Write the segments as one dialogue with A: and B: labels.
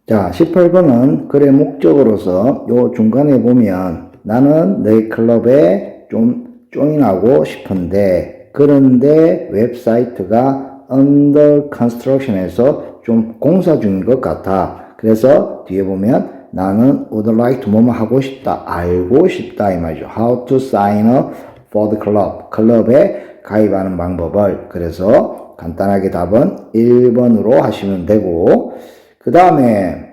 A: 자, 18번은 글의 목적으로서 요 중간에 보면 나는 너희 클럽에 좀 조인하고 싶은데 그런데 웹사이트가 under construction에서 좀 공사 중인 것 같아. 그래서 뒤에 보면 나는 would like to 뭐뭐 하고 싶다. 알고 싶다 이 말이죠. How to sign up for the club. 클럽에 가입하는 방법을. 그래서 간단하게 답은 1번으로 하시면 되고 그 다음에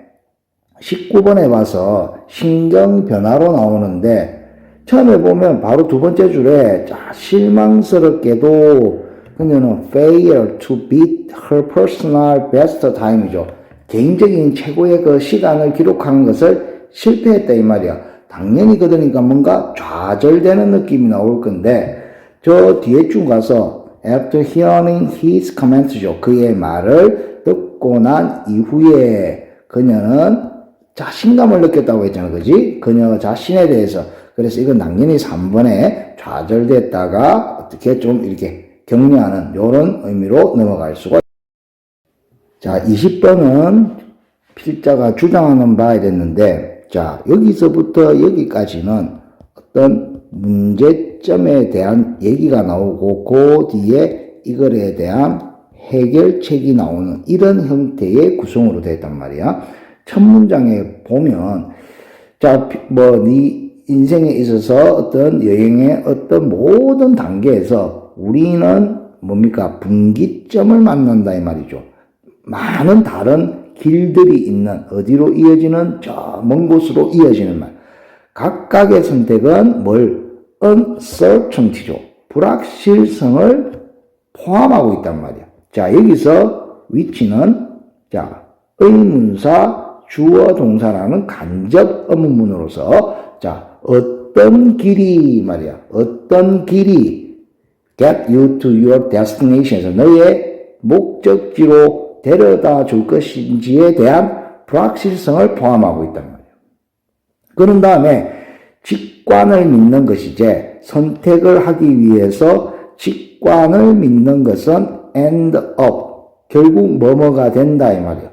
A: 19번에 봐서 신경 변화로 나오는데 처음에 보면 바로 두 번째 줄에 실망스럽게도 그녀는 fail to beat her personal best time이죠. 개인적인 최고의 그 시간을 기록하는 것을 실패했다 이 말이야. 당연히 그러니까 뭔가 좌절되는 느낌이 나올 건데 저 뒤에 쭉 가서 after hearing his comments죠. 그의 말을 듣고 난 이후에 그녀는 자신감을 느꼈다고 했잖아. 그지? 그녀 자신에 대해서. 그래서 이건 당연히 3번에 좌절됐다가 어떻게 좀 이렇게 격려하는 이런 의미로 넘어갈 수가 있습니다. 자, 20번은 필자가 주장하는 바에 됐는데, 자, 여기서부터 여기까지는 어떤 문제점에 대한 얘기가 나오고, 그 뒤에 이거에 대한 해결책이 나오는 이런 형태의 구성으로 되어 있단 말이야. 첫 문장에 보면, 자, 네 인생에 있어서 어떤 여행의 어떤 모든 단계에서 우리는 뭡니까? 분기점을 만난다 이 말이죠. 많은 다른 길들이 있는 어디로 이어지는 저 먼 곳으로 이어지는 말. 각각의 선택은 uncertainty죠. 불확실성을 포함하고 있단 말이야. 자, 여기서 위치는 자, 의문사 주어 동사라는 간접 의문문으로서 자, 어떤 길이 말이야. 어떤 길이 get you to your destination에서 너의 목적지로 데려다 줄 것인지에 대한 불확실성을 포함하고 있단 말이에요. 그런 다음에 직관을 믿는 것이지 선택을 하기 위해서 직관을 믿는 것은 end up 결국 뭐뭐가 된다 이 말이에요.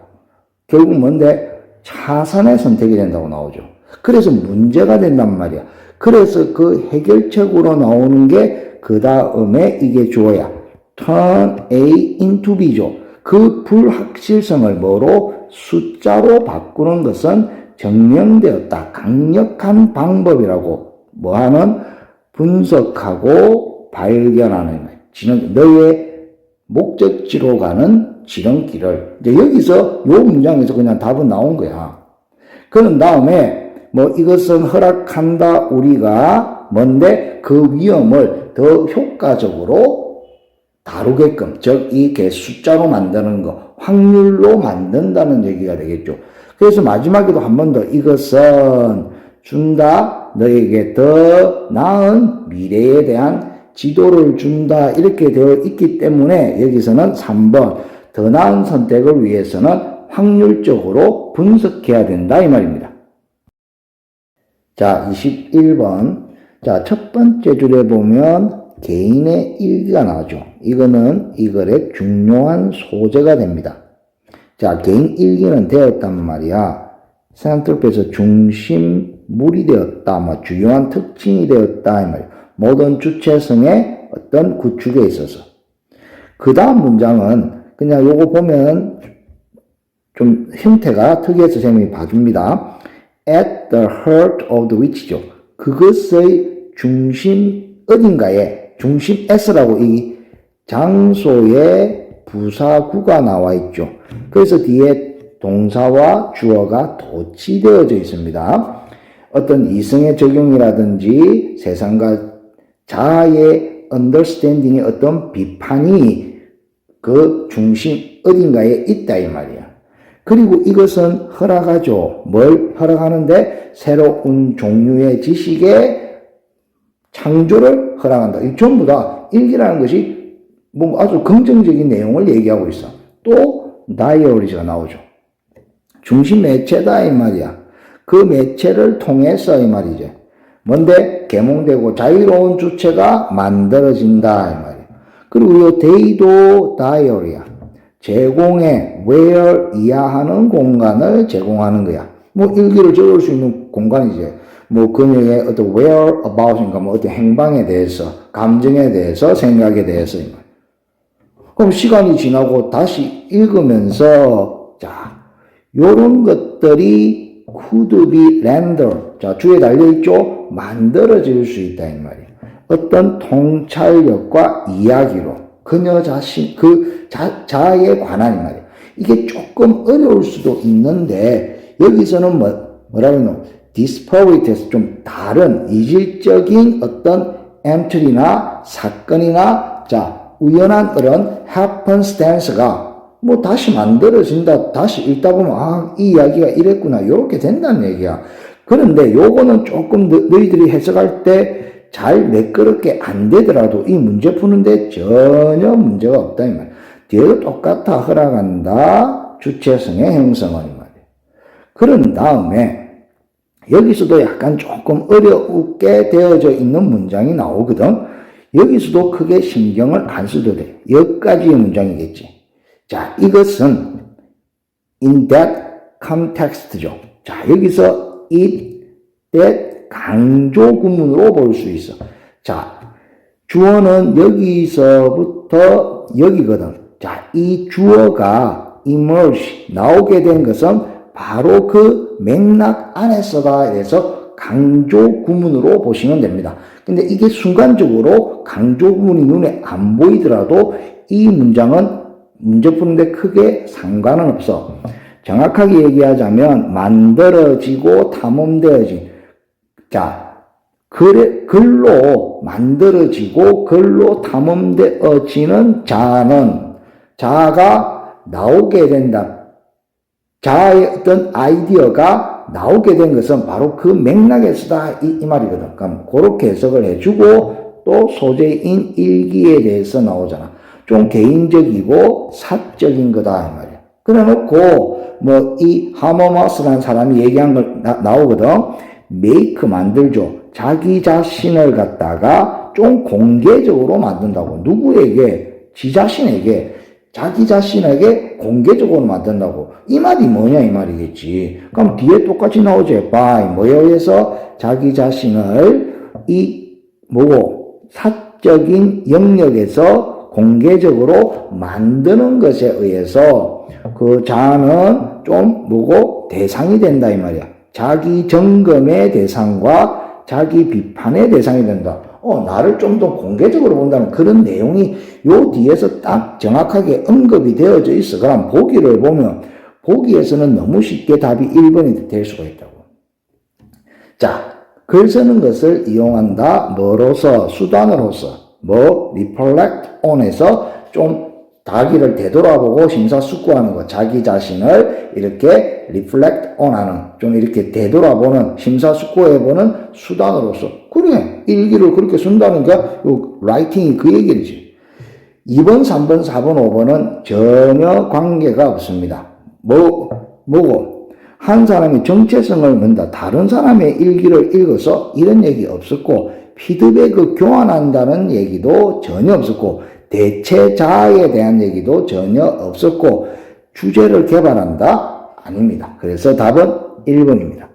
A: 결국 뭔데? 차선의 선택이 된다고 나오죠. 그래서 문제가 된단 말이야. 그래서 그 해결책으로 나오는 게 그 다음에 이게 주어야. turn A into B죠. 그 불확실성을 뭐로? 숫자로 바꾸는 것은 증명되었다. 강력한 방법이라고 뭐하는? 분석하고 발견하는 거예요. 너의 목적지로 가는 지름길을. 이제 여기서 요 문장에서 그냥 답은 나온 거야. 그런 다음에 이것은 허락한다 우리가 뭔데 그 위험을 더 효과적으로 다루게끔 즉 이게 숫자로 만드는 거 확률로 만든다는 얘기가 되겠죠. 그래서 마지막에도 한 번 더 이것은 준다 너에게 더 나은 미래에 대한 지도를 준다 이렇게 되어 있기 때문에 여기서는 3번 더 나은 선택을 위해서는 확률적으로 분석해야 된다 이 말입니다. 자, 21번. 자, 첫 번째 줄에 보면 개인의 일기가 나오죠. 이거는 이 글의 중요한 소재가 됩니다. 자, 개인 일기는 되었단 말이야. 생각들에서 중심물이 되었다. 주요한 특징이 되었다. 이 말이야. 모든 주체성의 어떤 구축에 있어서. 그 다음 문장은 그냥 요거 보면 좀 형태가 특이해서 선생님이 봐줍니다. At the heart of the which죠. 그것의 중심 어딘가에 중심 S라고 이 장소의 부사구가 나와 있죠. 그래서 뒤에 동사와 주어가 도치되어져 있습니다. 어떤 이성의 적용이라든지 세상과 자아의 understanding의 어떤 비판이 그 중심 어딘가에 있다 이 말이야. 그리고 이것은 허락하죠. 뭘 허락하는데? 새로운 종류의 지식의 창조를 허락한다. 이 전부 다 일기라는 것이 뭔가 아주 긍정적인 내용을 얘기하고 있어. 또 다이어리가 나오죠. 중심 매체다 이 말이야. 그 매체를 통해서 이 말이죠. 뭔데? 계몽되고 자유로운 주체가 만들어진다 이 말이야. 그리고 이 데이도 다이어리야. 제공해 where 이하하는 공간을 제공하는 거야. 뭐 일기를 적을 수 있는 공간이지. 뭐 그녀의 어떤 whereabout인가 뭐 어떤 행방에 대해서, 감정에 대해서, 생각에 대해서. 그럼 시간이 지나고 다시 읽으면서 자, 요런 것들이 could be rendered. 자, 주에 달려있죠? 만들어질 수 있다 이 말이야. 어떤 통찰력과 이야기로 그녀 자신, 자에 관한 이 말이야. 이게 조금 어려울 수도 있는데 여기서는 뭐라고 하노? disparate, 좀 다른 이질적인 어떤 엔트리나 사건이나 자, 우연한 그런 happenstance가 뭐 다시 만들어진다. 다시 읽다 보면 아, 이 이야기가 이랬구나. 이렇게 된다는 얘기야. 그런데 요거는 조금 너희들이 해석할 때 잘 매끄럽게 안 되더라도 이 문제 푸는데 전혀 문제가 없다 이 말이야. 뒤에도 똑같아. 허락한다. 주체성의 형성은 이 말이야. 그런 다음에 여기서도 약간 조금 어렵게 되어져 있는 문장이 나오거든. 여기서도 크게 신경을 안 써도 돼. 여기까지의 문장이겠지. 자, 이것은 in that context죠. 자, 여기서 it, that 강조 구문으로 볼 수 있어. 자, 주어는 여기서부터 여기거든. 자, 이 주어가 emerge, 나오게 된 것은 바로 그 맥락 안에서다 해서 강조 구문으로 보시면 됩니다. 근데 이게 순간적으로 강조 구문이 눈에 안 보이더라도 이 문장은 문제 푸는데 크게 상관은 없어. 정확하게 얘기하자면 만들어지고 탐험되어진 자, 글로 만들어지고 글로 탐험되어지는 자아가 나오게 된다. 자아의 어떤 아이디어가 나오게 된 것은 바로 그 맥락에서다 이 말이거든. 그럼 그렇게 해석을 해주고 또 소재인 일기에 대해서 나오잖아. 좀 개인적이고 사적인 거다 이 말이야. 그래놓고 뭐 이 하머마스라는 사람이 얘기한 걸 나오거든. make 만들죠. 자기 자신을 갖다가 좀 공개적으로 만든다고. 누구에게? 지 자신에게. 자기 자신에게 공개적으로 만든다고. 이 말이 뭐냐 이 말이겠지. 그럼 뒤에 똑같이 나오죠. by 뭐에 의해서 자기 자신을 이 뭐고 사적인 영역에서 공개적으로 만드는 것에 의해서 그 자아는 좀 뭐고 대상이 된다 이 말이야. 자기 점검의 대상과 자기 비판의 대상이 된다. 나를 좀 더 공개적으로 본다는 그런 내용이 요 뒤에서 딱 정확하게 언급이 되어져 있어. 그럼 보기를 보면 보기에서는 너무 쉽게 답이 1번이 될 수가 있다고. 자, 글 쓰는 것을 이용한다. 뭐로서? 수단으로서. reflect on에서 좀 자기를 되돌아보고 심사숙고하는 것, 자기 자신을 이렇게 reflect on 하는, 좀 이렇게 되돌아보는, 심사숙고해보는 수단으로서. 그래, 일기를 그렇게 쓴다는 게, 라이팅이 그 얘기지. 2번, 3번, 4번, 5번은 전혀 관계가 없습니다. 뭐고? 한 사람이 정체성을 넣는다. 다른 사람의 일기를 읽어서 이런 얘기 없었고, 피드백을 교환한다는 얘기도 전혀 없었고, 대체 자아에 대한 얘기도 전혀 없었고 주제를 개발한다? 아닙니다. 그래서 답은 1번입니다.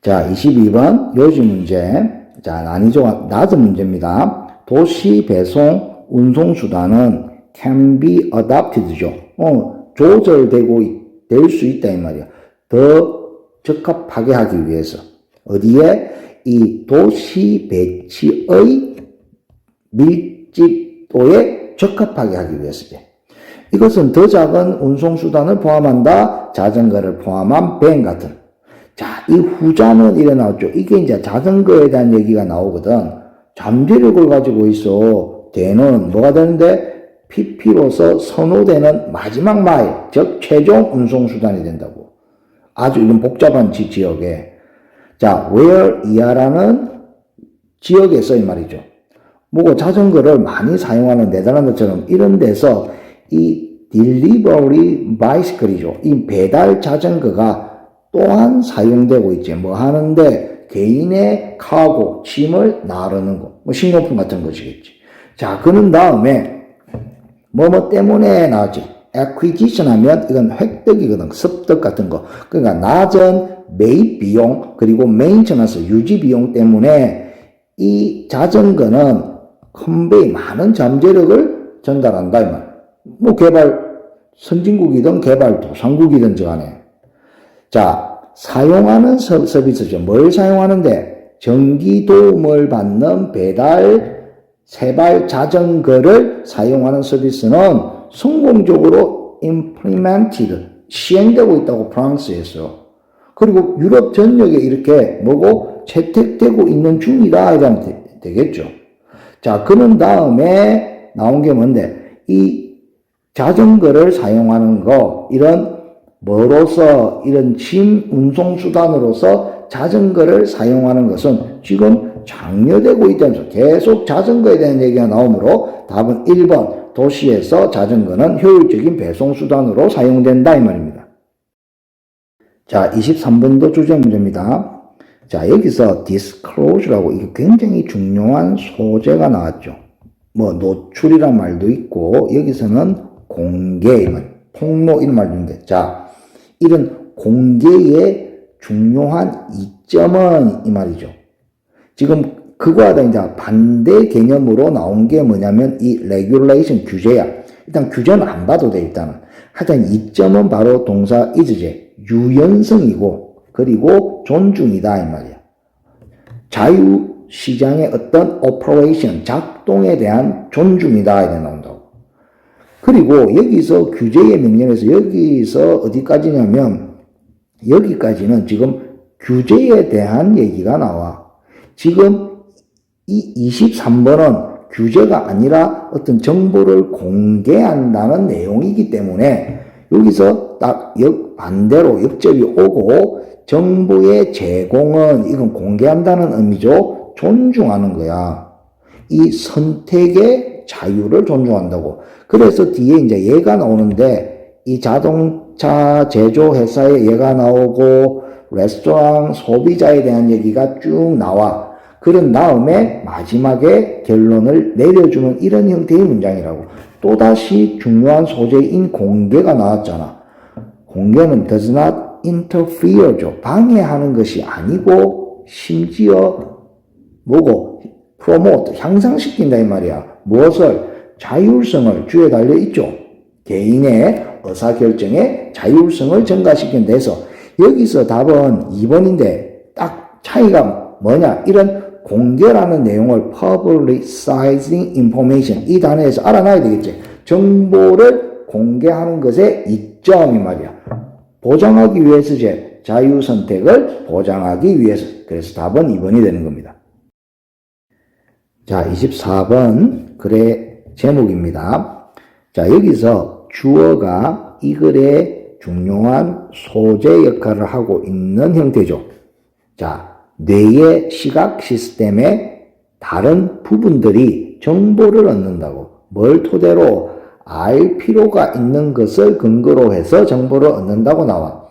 A: 자, 22번 요지 문제. 자, 아니죠. 낮은 문제입니다. 도시 배송 운송수단은 can be adapted죠. 조절되고 될 수 있다 이 말이야. 더 적합하게 하기 위해서. 어디에? 이 도시 배치의 밀집도에 적합하게 하기 위해서죠. 이것은 더 작은 운송수단을 포함한다. 자전거를 포함한 밴 같은. 자, 이 후자는 이래 나왔죠. 이게 이제 자전거에 대한 얘기가 나오거든. 잠재력을 가지고 있어. 대는 뭐가 되는데? PP로서 선호되는 마지막 마일, 즉 최종 운송수단이 된다고. 아주 이런 복잡한 지역에. 자, where 이하라는 지역에서 이 말이죠. 뭐고 자전거를 많이 사용하는 네덜란드처럼 이런 데서 이 delivery bicycle이죠. 이 배달 자전거가 또한 사용되고 있지. 뭐 하는데 개인의 카고, 짐을 나르는 거. 뭐 식료품 같은 것이겠지. 자, 그런 다음에 뭐뭐 때문에 나왔지. acquisition 하면 이건 획득이거든. 습득 같은 거. 그러니까 낮은 매입 비용 그리고 maintenance 유지 비용 때문에 이 자전거는 컨베이 많은 잠재력을 전달한다 이 말. 뭐 개발 선진국이든 개발도상국이든 간에. 자, 사용하는 서비스죠. 뭘 사용하는데? 전기 도움을 받는 배달 세발 자전거를 사용하는 서비스는 성공적으로 implemented, 시행되고 있다고 프랑스에서. 그리고 유럽 전역에 이렇게 뭐고 채택되고 있는 중이다 이러면 되겠죠. 자, 그런 다음에 나온 게 뭔데? 이 자전거를 사용하는 거, 이런 뭐로서, 이런 짐 운송수단으로서 자전거를 사용하는 것은 지금 장려되고 있다면서 계속 자전거에 대한 얘기가 나오므로 답은 1번 도시에서 자전거는 효율적인 배송수단으로 사용된다 이 말입니다. 자, 23번도 주제 문제입니다. 자, 여기서 disclosure라고 이게 굉장히 중요한 소재가 나왔죠. 뭐 노출이란 말도 있고 여기서는 공개, 폭로 이런 말도 있는데, 자, 이런 공개의 중요한 이점은 이 말이죠. 지금 그거와 이제 반대 개념으로 나온 게 뭐냐면 이 regulation 규제야. 일단 규제는 안 봐도 돼 일단은. 하여튼 이점은 바로 동사 is제 유연성이고 그리고 존중이다 이 말이야. 자유시장의 어떤 operation 작동에 대한 존중이다 이렇게 나온다고. 그리고 여기서 규제의 명령에서 여기서 어디까지냐면 여기까지는 지금 규제에 대한 얘기가 나와. 지금 이 23번은 규제가 아니라 어떤 정보를 공개한다는 내용이기 때문에 여기서 딱 반대로 역접이 오고 정보의 제공은 이건 공개한다는 의미죠. 존중하는 거야. 이 선택의 자유를 존중한다고. 그래서 뒤에 이제 얘가 나오는데 이 자동차 제조회사의 얘가 나오고 레스토랑 소비자에 대한 얘기가 쭉 나와. 그런 다음에 마지막에 결론을 내려주는 이런 형태의 문장이라고. 또다시 중요한 소재인 공개가 나왔잖아. 공개는 does not interfere죠. 방해하는 것이 아니고 심지어 뭐고 promote, 향상시킨다 이 말이야. 무엇을? 자율성을 주에 달려 있죠. 개인의 의사결정의 자율성을 증가시킨 데서 여기서 답은 2번인데 딱 차이가 뭐냐? 이런 공개라는 내용을 publicizing information 이 단어에서 알아놔야 되겠지. 정보를 공개하는 것의 이점이 말이야. 보장하기 위해서지. 자유선택을 보장하기 위해서. 그래서 답은 2번이 되는 겁니다. 자, 24번 글의 제목입니다. 자, 여기서 주어가 이 글의 중요한 소재 역할을 하고 있는 형태죠. 자, 뇌의 시각 시스템의 다른 부분들이 정보를 얻는다고. 뭘 토대로? 알 필요가 있는 것을 근거로 해서 정보를 얻는다고 나와.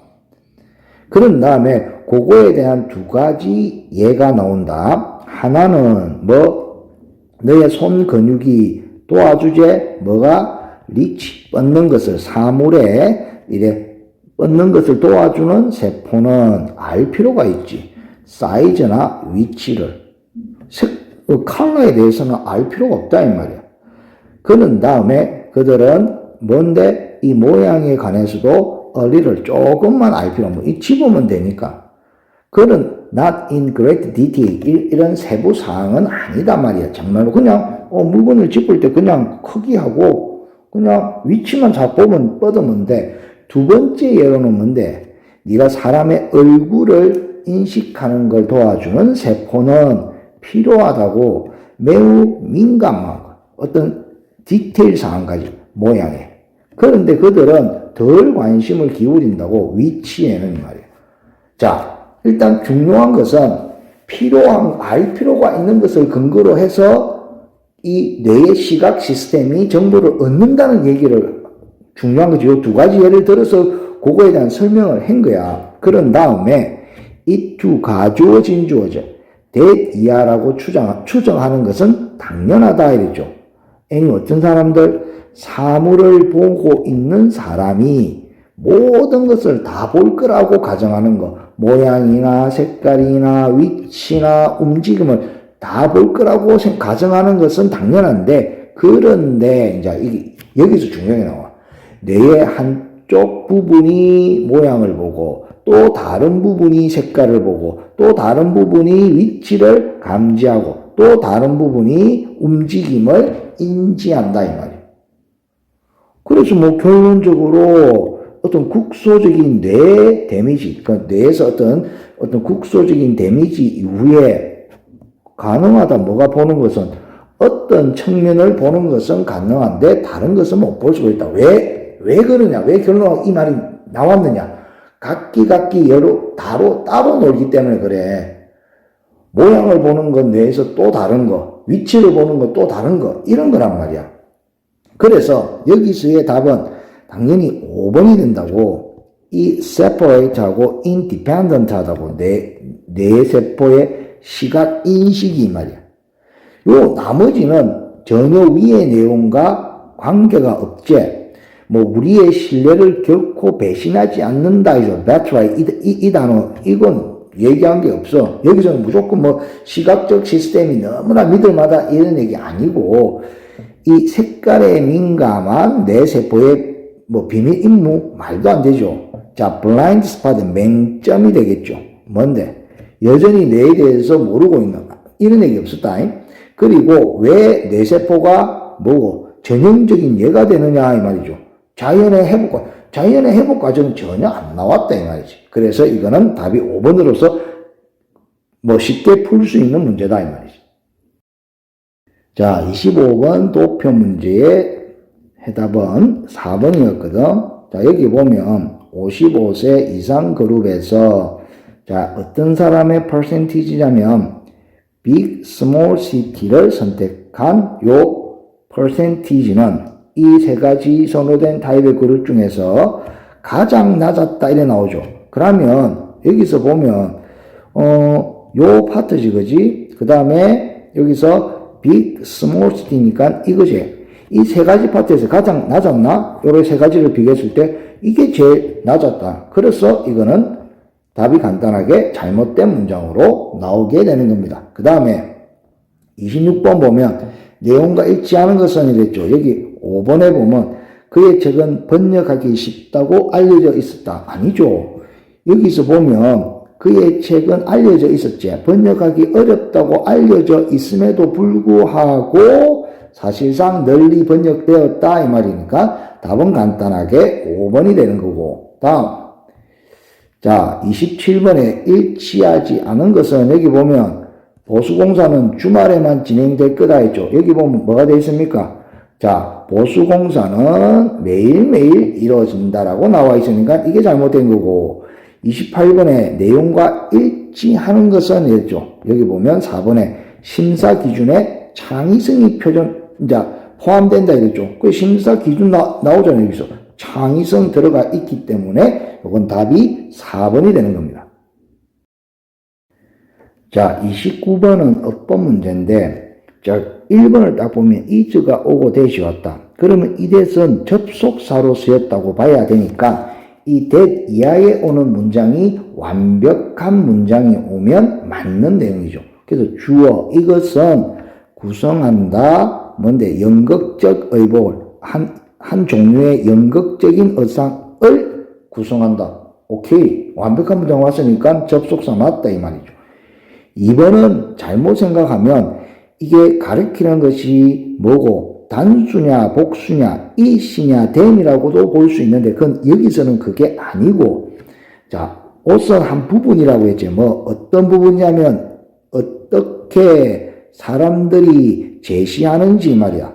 A: 그런 다음에 그거에 대한 두 가지 예가 나온다. 하나는 너의 손 근육이 도와주제 뭐가? 리치, 뻗는 것을 사물에 이래 뻗는 것을 도와주는 세포는 알 필요가 있지. 사이즈나 위치를. 컬러에 대해서는 알 필요가 없다 이 말이야. 그런 다음에 그들은 뭔데? 이 모양에 관해서도 어리를 조금만 알 필요 없고 이 집으면 되니까. 그런 not in great detail 이런 세부 사항은 아니다 말이야. 정말로 그냥 물건을 짚을 때 그냥 크기하고 그냥 위치만 잘 보면 뻗으면 돼. 두 번째 예로는 뭔데? 네가 사람의 얼굴을 인식하는 걸 도와주는 세포는 필요하다고. 매우 민감한 어떤 디테일 사항까지 모양에. 그런데 그들은 덜 관심을 기울인다고. 위치에는 말이야. 자, 일단 중요한 것은 알 필요가 있는 것을 근거로 해서 이 뇌의 시각 시스템이 정보를 얻는다는 얘기를 중요한 거지. 이 두 가지 예를 들어서 그거에 대한 설명을 한 거야. 그런 다음에 it to 가주어진 주어죠. that 이하라고 추정하는 것은 당연하다 이랬죠. 어떤 사람들 사물을 보고 있는 사람이 모든 것을 다 볼 거라고 가정하는 거, 모양이나 색깔이나 위치나 움직임을 다 볼 거라고 가정하는 것은 당연한데, 그런데 이제 여기서 중요한 게 나와. 뇌의 한쪽 부분이 모양을 보고 또 다른 부분이 색깔을 보고 또 다른 부분이 위치를 감지하고 또 다른 부분이 움직임을 인지한다 이 말이에요. 그래서 뭐 결론적으로 어떤 국소적인 뇌 데미지, 그러니까 뇌에서 어떤 국소적인 데미지 이후에 가능하다. 뭐가 보는 것은 어떤 측면을 보는 것은 가능한데 다른 것은 못 볼 수가 있다. 왜 그러냐? 왜 결론적으로 이 말이 나왔느냐? 각기 따로 놀기 때문에 그래. 모양을 보는 건 뇌에서 또 다른 거, 위치를 보는 건 또 다른 거, 이런 거란 말이야. 그래서 여기서의 답은 당연히 5번이 된다고. 이 separate하고 independent하다고 뇌 세포의 시각 인식이 말이야. 요 나머지는 전혀 위의 내용과 관계가 없지. 뭐 우리의 신뢰를 결코 배신하지 않는다. That's right. 이 단어 이건 얘기한 게 없어. 여기서는 무조건 뭐 시각적 시스템이 너무나 믿을만하다 이런 얘기 아니고, 이 색깔에 민감한 뇌 세포의 뭐 비밀 임무 말도 안 되죠. 자, 블라인드 스팟은 맹점이 되겠죠. 뭔데? 여전히 뇌에 대해서 모르고 있는 이런 얘기 없었다. 그리고 왜 뇌 세포가 뭐고 전형적인 예가 되느냐 이 말이죠. 자연의 회복 과정은 전혀 안 나왔다 이 말이지. 그래서 이거는 답이 5번으로서 뭐 쉽게 풀 수 있는 문제다 이 말이지. 자, 25번 도표 문제의 해답은 4번이었거든. 자, 여기 보면 55세 이상 그룹에서 자, 어떤 사람의 퍼센티지냐면 big, small city를 선택한 요 퍼센티지는 이 세 가지 선호된 타입의 그룹 중에서 가장 낮았다 이래 나오죠. 그러면 여기서 보면 요 파트지 그지? 그 다음에 여기서 big, small city니까 이거지. 이 세 가지 파트에서 가장 낮았나? 요런 세 가지를 비교했을 때 이게 제일 낮았다. 그래서 이거는 답이 간단하게 잘못된 문장으로 나오게 되는 겁니다. 그 다음에 26번 보면 내용과 일치하는 것은 이랬죠. 여기 5번에 보면 그의 책은 번역하기 쉽다고 알려져 있었다. 아니죠. 여기서 보면 그의 책은 알려져 있었지. 번역하기 어렵다고 알려져 있음에도 불구하고 사실상 널리 번역되었다 이 말이니까 답은 간단하게 5번이 되는 거고. 다음 자 27번에 일치하지 않은 것은 여기 보면 보수공사는 주말에만 진행될 거다 했죠. 여기 보면 뭐가 되어 있습니까? 자, 보수공사는 매일매일 이루어진다라고 나와 있으니까 이게 잘못된 거고, 28번에 내용과 일치하는 것은 이랬죠. 여기 보면 4번에 심사 기준에 창의성이 포함된다 이랬죠. 그 심사 기준 나오잖아요. 여기서 창의성 들어가 있기 때문에 이건 답이 4번이 되는 겁니다. 자, 29번은 어법 문제인데, 자, 1번을 딱 보면 is가 오고 that이 왔다. 그러면 이 that은 접속사로 쓰였다고 봐야 되니까 이 that 이하에 오는 문장이 완벽한 문장이 오면 맞는 내용이죠. 그래서 주어 이것은 구성한다. 뭔데? 연극적 의복을 한 종류의 연극적인 의상을 구성한다. 오케이. 완벽한 문장 왔으니까 접속사 맞다 이 말이죠. 2번은 잘못 생각하면 이게 가리키는 것이 뭐고 단수냐 복수냐 is냐 then이라고도 볼 수 있는데 그건 여기서는 그게 아니고 자 옷은 한 부분이라고 했지 뭐 어떤 부분이냐면 어떻게 사람들이 제시하는지 말이야.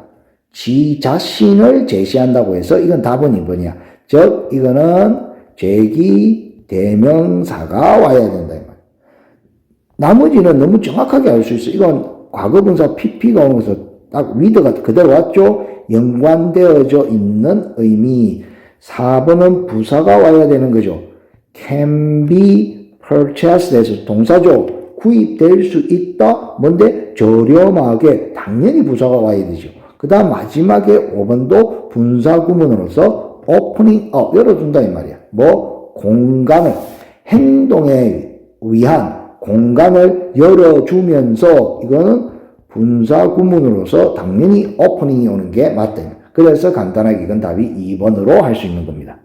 A: 지 자신을 제시한다고 해서 이건 답은 2번이야. 즉 이거는 제기 대명사가 와야 된다 이 말이야. 나머지는 너무 정확하게 알 수 있어. 이건 과거분사 pp가 오는 것은 딱 with가 그대로 왔죠. 연관되어져 있는 의미. 4번은 부사가 와야 되는 거죠. can be purchased 해서 동사죠. 구입될 수 있다. 뭔데? 저렴하게. 당연히 부사가 와야 되죠. 그 다음 마지막에 5번도 분사구문으로서 opening up, 열어준다 이 말이야. 뭐 공간을, 행동에 위한 공간을 열어주면서 이거는 분사구문으로서 당연히 opening이 오는 게 맞다. 그래서 간단하게 이건 답이 2번으로 할 수 있는 겁니다.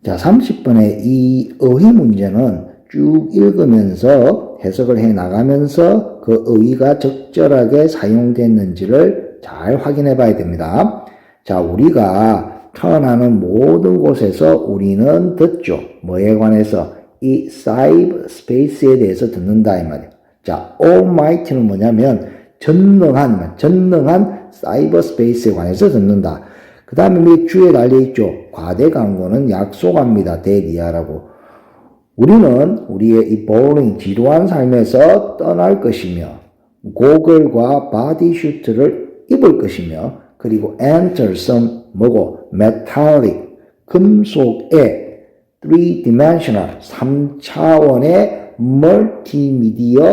A: 자, 30번의 이 어휘 문제는 쭉 읽으면서 해석을 해 나가면서 그 어휘가 적절하게 사용됐는지를 잘 확인해 봐야 됩니다. 자, 우리가 태어나는 모든 곳에서 우리는 듣죠. 뭐에 관해서? 이 사이버 스페이스에 대해서 듣는다 이 말이에요. 자, almighty는 뭐냐면 전능한 사이버 스페이스에 관해서 듣는다. 그 다음에 몇 주에 달려있죠. 과대 광고는 약속합니다. 대리하라고. 우리는 우리의 이 boring, 지루한 삶에서 떠날 것이며 고글과 바디슈트를 입을 것이며 그리고 enter some 뭐고 metallic, 금속의 3dimensional, 3차원의 multimedia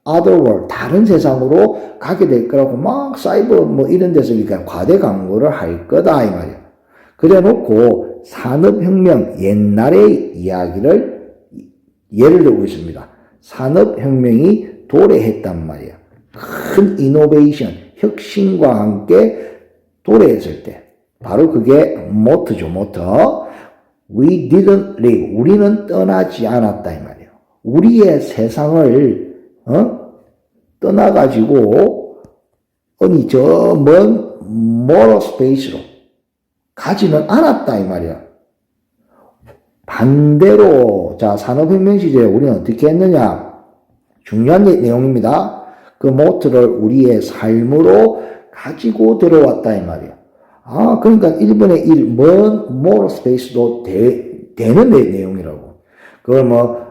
A: other world, 다른 세상으로 가게 될 거라고 막 사이버 뭐 이런 데서 그러니까 과대 광고를 할 거다 이 말이야. 그래 놓고 산업혁명 옛날의 이야기를 예를 들고 있습니다. 산업혁명이 도래했단 말이야. 큰 이노베이션, 혁신과 함께 도래했을 때 바로 그게 모트죠. 모터. We didn't leave. 우리는 떠나지 않았다 이 말이에요. 우리의 세상을 떠나가지고 어디 저 먼 모로 스페이스로 가지는 않았다 이 말이야. 반대로 자 산업혁명 시대에 우리는 어떻게 했느냐? 중요한 내용입니다. 그 모트를 우리의 삶으로 가지고 들어왔다 이 말이야. 아 그러니까 1분의 1 먼 모로 스페이스도 되는 내용이라고. 그걸 뭐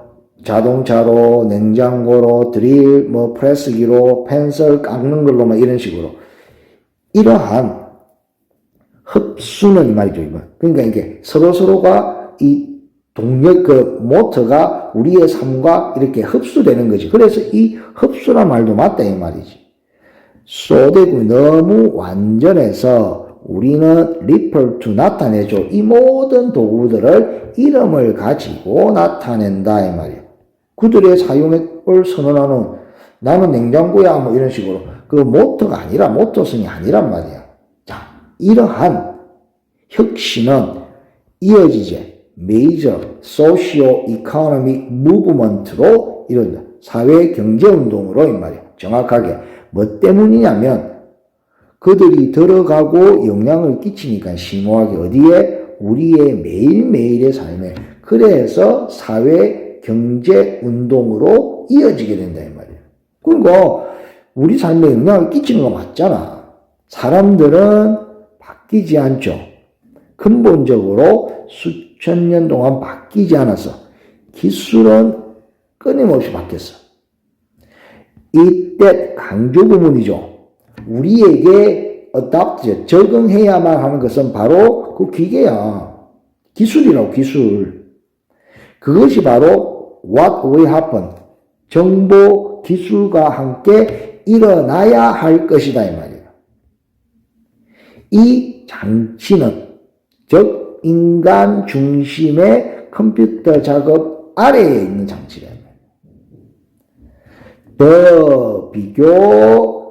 A: 자동차로, 냉장고로, 드릴, 뭐 프레스기로, 펜슬 깎는 걸로 막 이런 식으로 이러한 흡수는 이 말이죠, 이거. 그러니까 이게 서로가 이 동력, 그 모터가 우리의 삶과 이렇게 흡수되는 거지. 그래서 이 흡수란 말도 맞다, 이 말이지. 소대구 너무 완전해서 우리는 refer to 나타내죠. 이 모든 도구들을 이름을 가지고 나타낸다, 이 말이야. 그들의 사용을 선언하는 나는 냉장고야, 뭐 이런 식으로. 그 모터가 아니라, 모터성이 아니란 말이야. 자, 이러한 혁신은 이어지제 major socio-economic movement로 이룬다. 사회 경제 운동으로 이 말이야. 정확하게 뭐 때문이냐면 그들이 들어가고 영향을 끼치니까 심오하게 어디에 우리의 매일매일의 삶에 그래서 사회 경제 운동으로 이어지게 된다 이 말이야. 그러니까 우리 삶에 영향을 끼치는 거 맞잖아. 사람들은 바뀌지 않죠. 근본적으로 수천 년 동안 바뀌지 않았어. 기술은 끊임없이 바뀌었어. 이때 강조 구문이죠. 우리에게 adopt, 적응해야만 하는 것은 바로 그 기계야. 기술이라고, 기술. 그것이 바로 what will happen. 정보 기술과 함께 일어나야 할 것이다, 이 말이야. 이 장치는, 즉, 인간 중심의 컴퓨터 작업 아래에 있는 장치다. 더 비교.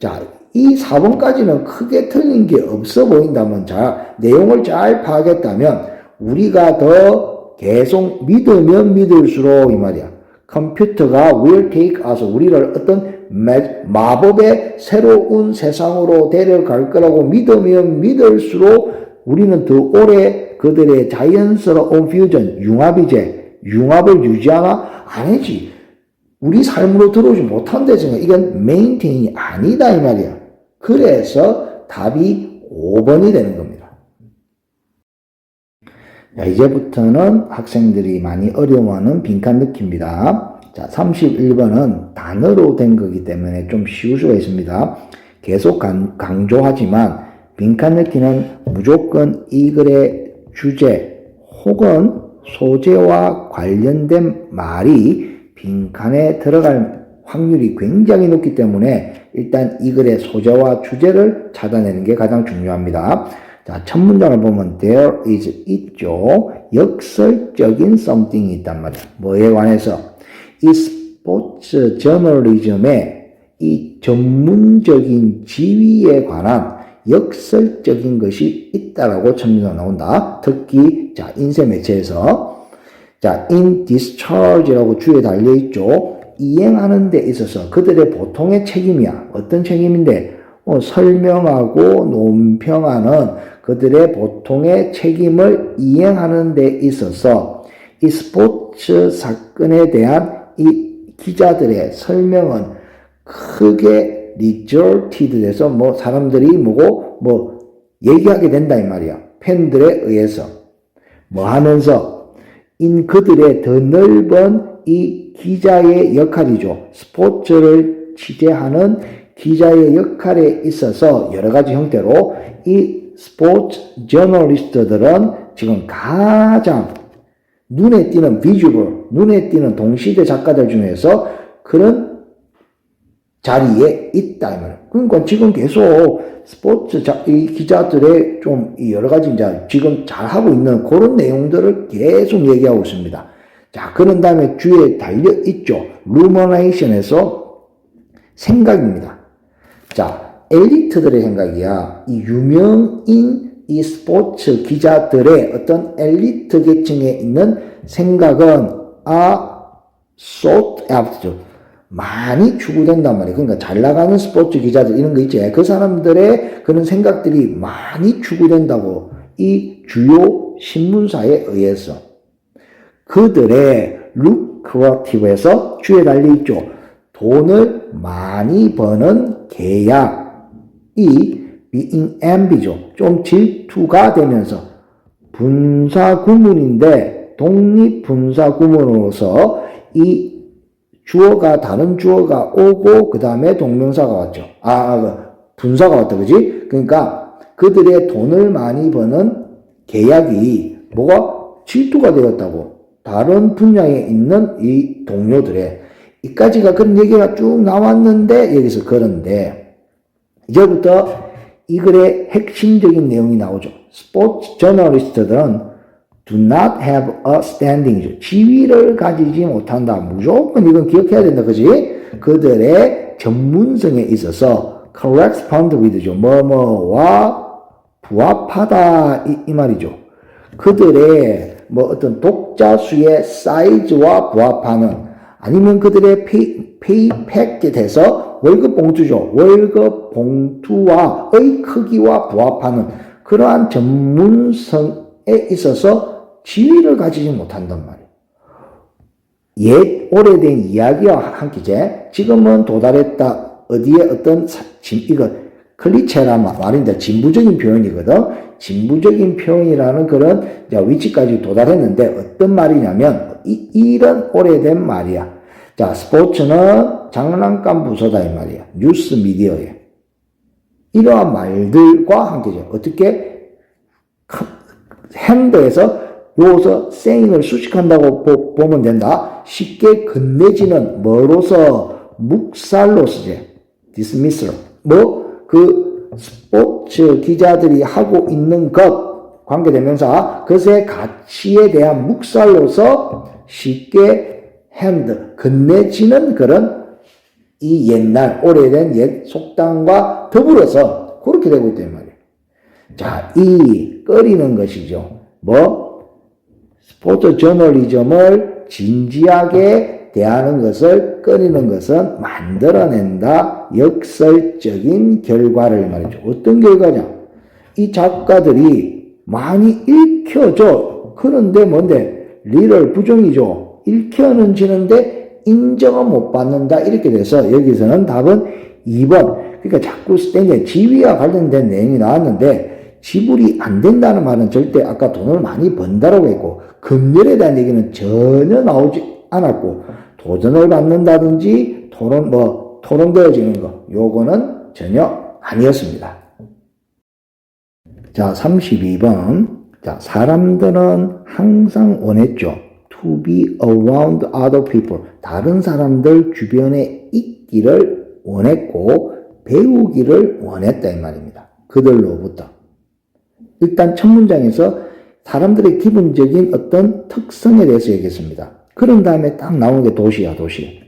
A: 자, 이 4번까지는 크게 틀린 게 없어 보인다면, 자, 내용을 잘 파악했다면, 우리가 더 계속 믿으면 믿을수록, 이 말이야. 컴퓨터가 will take us, 우리를 어떤 마법의 새로운 세상으로 데려갈 거라고 믿으면 믿을수록, 우리는 더 오래 그들의 자연스러운 퓨전, 융합을 유지하나? 아니지. 우리 삶으로 들어오지 못한다지만 이건 메인테인이 아니다 이 말이야. 그래서 답이 5번이 되는 겁니다. 자, 이제부터는 학생들이 많이 어려워하는 빈칸 넣기입니다. 자, 31번은 단어로 된 거기 때문에 좀 쉬울 수가 있습니다. 계속 강조하지만 빈칸 넣기는 무조건 이 글의 주제 혹은 소재와 관련된 말이 빈칸에 들어갈 확률이 굉장히 높기 때문에 일단 이 글의 소재와 주제를 찾아내는 게 가장 중요합니다. 자, 첫 문장을 보면 there is 있죠. 역설적인 something이 있단 말이에요. 뭐에 관해서? 이 스포츠 저널리즘의 이 전문적인 지위에 관한 역설적인 것이 있다라고 첫 문장 나온다. 특히 자, 인쇄 매체에서 자, in discharge라고 주에 달려 있죠. 이행하는 데 있어서 그들의 보통의 책임이야. 어떤 책임인데? 설명하고 논평하는 그들의 보통의 책임을 이행하는 데 있어서 이 스포츠 사건에 대한 이 기자들의 설명은 크게 resulted 돼서 뭐 사람들이 뭐 얘기하게 된다 이 말이야. 팬들에 의해서 뭐 하면서 그들의 더 넓은 이 기자의 역할이죠. 스포츠를 취재하는 기자의 역할에 있어서 여러 가지 형태로 이 스포츠 저널리스트들은 지금 가장 눈에 띄는 비주얼, 눈에 띄는 동시대 작가들 중에서 그런 자리에 있다 이 말이에요. 그러니까 지금 계속 스포츠 이 기자들의 좀 여러 가지 이제 지금 잘하고 있는 그런 내용들을 계속 얘기하고 있습니다. 자, 그런 다음에 뒤에 달려 있죠. 루머네이션에서 생각입니다. 자, 엘리트들의 생각이야. 이 유명인 이 스포츠 기자들의 어떤 엘리트 계층에 있는 생각은 sought after 많이 추구된단 말이에요. 그러니까 잘 나가는 스포츠 기자들 이런 거 있지. 그 사람들의 그런 생각들이 많이 추구된다고 이 주요 신문사에 의해서 그들의 루크레이티브에서 주에 달려 있죠. 돈을 많이 버는 계약이 being envy죠. 좀 질투가 되면서 분사구문인데 독립분사구문으로서 이 주어가 다른 주어가 오고 그 다음에 동명사가 왔죠. 분사가 왔다 그지? 그러니까 그들의 돈을 많이 버는 계약이 뭐가 질투가 되었다고. 다른 분야에 있는 이 동료들의 이까지가 그런 얘기가 쭉 나왔는데 여기서 그런데 이제부터 이 글의 핵심적인 내용이 나오죠. 스포츠 저널리스트들은 do not have a standing. 지위를 가지지 못한다. 무조건 이건 기억해야 된다. 그지? 그들의 전문성에 있어서 correspond with죠. 뭐뭐와 부합하다. 이 말이죠. 그들의 뭐 어떤 독자 수의 사이즈와 부합하는 아니면 그들의 페이 패킷에서 월급 봉투죠. 월급 봉투와의 크기와 부합하는 그러한 전문성에 있어서 지위를 가지지 못한단 말이에요. 옛 오래된 이야기와 함께 지금은 도달했다. 어디에 어떤 이거 클리체란 말인데 진부적인 표현이거든. 진부적인 표현이라는 그런 위치까지 도달했는데 어떤 말이냐면 이런 오래된 말이야. 자, 스포츠는 장난감 부서다 이 말이야. 뉴스 미디어에. 이러한 말들과 함께 어떻게 핸드에서 요서 saying을 수식한다고 보면 된다. 쉽게 건네지는 뭐로서 묵살로서 dismissal. 그 스포츠 기자들이 하고 있는 것 관계대명사 그것의 가치에 대한 묵살로서 쉽게 hand 건네지는 그런 이 옛날 오래된 옛 속담과 더불어서 그렇게 되고 있단 말이에요. 자, 이 꺼리는 것이죠. 스포츠 저널리즘을 진지하게 대하는 것을 꺼리는 것은 만들어낸다. 역설적인 결과를 말이죠. 어떤 결과냐? 이 작가들이 많이 읽혀져. 그런데 뭔데? 리얼 부정이죠. 읽혀는 지는데 인정은 못 받는다. 이렇게 돼서 여기서는 답은 2번. 그러니까 자꾸 스탠드 지위와 관련된 내용이 나왔는데 지불이 안 된다는 말은 절대 아까 돈을 많이 번다라고 했고 금전에 대한 얘기는 전혀 나오지 않았고 도전을 받는다든지 토론되어지는 거 요거는 전혀 아니었습니다. 자, 32번. 자, 사람들은 항상 원했죠. to be around other people. 다른 사람들 주변에 있기를 원했고 배우기를 원했다 이 말입니다. 그들로부터. 일단 첫 문장에서 사람들의 기본적인 어떤 특성에 대해서 얘기했습니다. 그런 다음에 딱 나오는 게 도시야, 도시.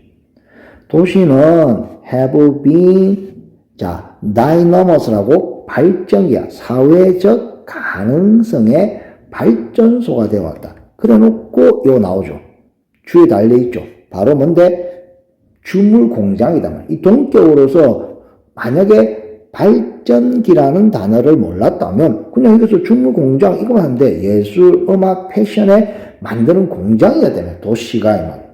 A: 도시는 have been, 자, dynamous라고 발전기야. 사회적 가능성의 발전소가 되어왔다. 그래 놓고 이거 나오죠. 주에 달려있죠. 바로 뭔데? 주물 공장이다. 이 동격으로서 만약에 발전기라는 단어를 몰랐다면 그냥 이것을 주물 공장 이거만 하는데 예술, 음악, 패션에 만드는 공장이어야 되네. 도시가 이 말.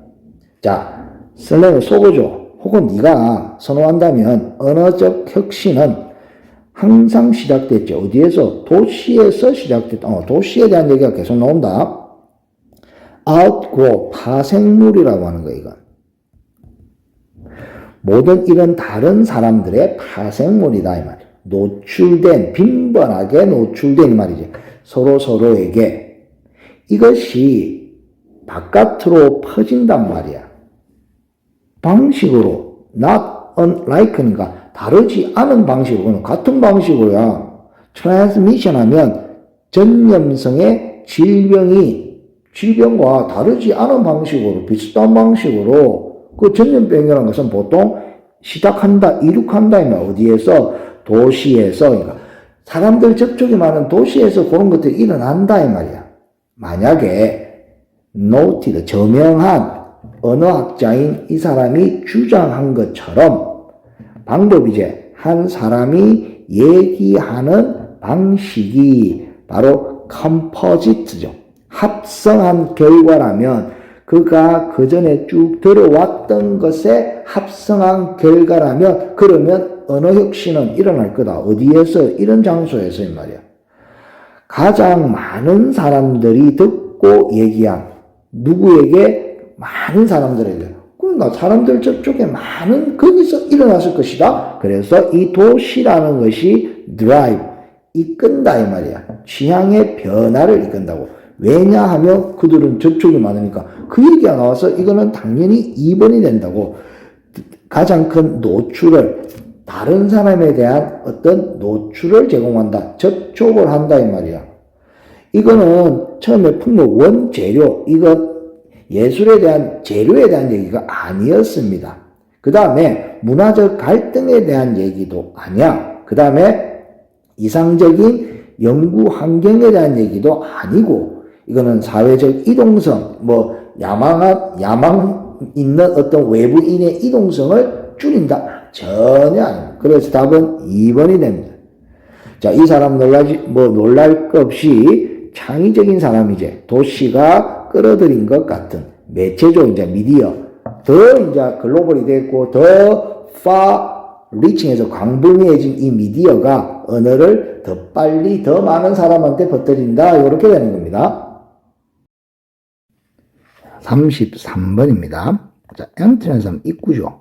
A: 자, 슬랭을 속어줘. 혹은 네가 선호한다면 언어적 혁신은 항상 시작됐죠. 어디에서? 도시에서 시작됐다. 도시에 대한 얘기가 계속 나온다. outgrow, 파생물이라고 하는 거 이건. 모든 이런 다른 사람들의 파생물이다 이 말이야. 노출된, 빈번하게 노출된 말이지. 서로에게. 이것이 바깥으로 퍼진단 말이야. 방식으로 not unlike니까 다르지 않은 방식으로 같은 방식으로야. transmission 하면 전염성의 질병과 다르지 않은 방식으로 비슷한 방식으로 그 전염병이라는 것은 보통 시작한다, 이룩한다 이면 어디에서? 도시에서. 그러니까 사람들 접촉이 많은 도시에서 그런 것들이 일어난다 이 말이야. 만약에 noted, 저명한 언어학자인 이 사람이 주장한 것처럼 방법이제 한 사람이 얘기하는 방식이 바로 composite죠. 합성한 결과라면 그가 그 전에 쭉 들어왔던 것에 합성한 결과라면 그러면 언어혁신은 일어날 거다. 어디에서? 이런 장소에서 이 말이야. 가장 많은 사람들이 듣고 얘기한 누구에게? 많은 사람들에게. 그러니까 사람들 저쪽에 많은 거기서 일어났을 것이다. 그래서 이 도시라는 것이 drive, 이끈다 이 말이야. 취향의 변화를 이끈다고. 왜냐하면 그들은 접촉이 많으니까. 그 얘기가 나와서 이거는 당연히 2번이 된다고. 가장 큰 노출을, 다른 사람에 대한 어떤 노출을 제공한다. 접촉을 한다 이 말이야. 이거는 처음에 풍력 원재료, 이건 예술에 대한 재료에 대한 얘기가 아니었습니다. 그 다음에 문화적 갈등에 대한 얘기도 아니야. 그 다음에 이상적인 연구 환경에 대한 얘기도 아니고, 이거는 사회적 이동성, 야망 있는 어떤 외부인의 이동성을 줄인다. 전혀 아닙니다. 그래서 답은 2번이 됩니다. 자, 이 사람 놀랄 것 없이 창의적인 사람이지. 도시가 끌어들인 것 같은 매체죠. 이제 미디어. 더 이제 글로벌이 됐고, 더 리칭해서 광범위해진 이 미디어가 언어를 더 빨리 더 많은 사람한테 퍼뜨린다. 이렇게 되는 겁니다. 33번입니다. 자, 엔트런스 입구죠.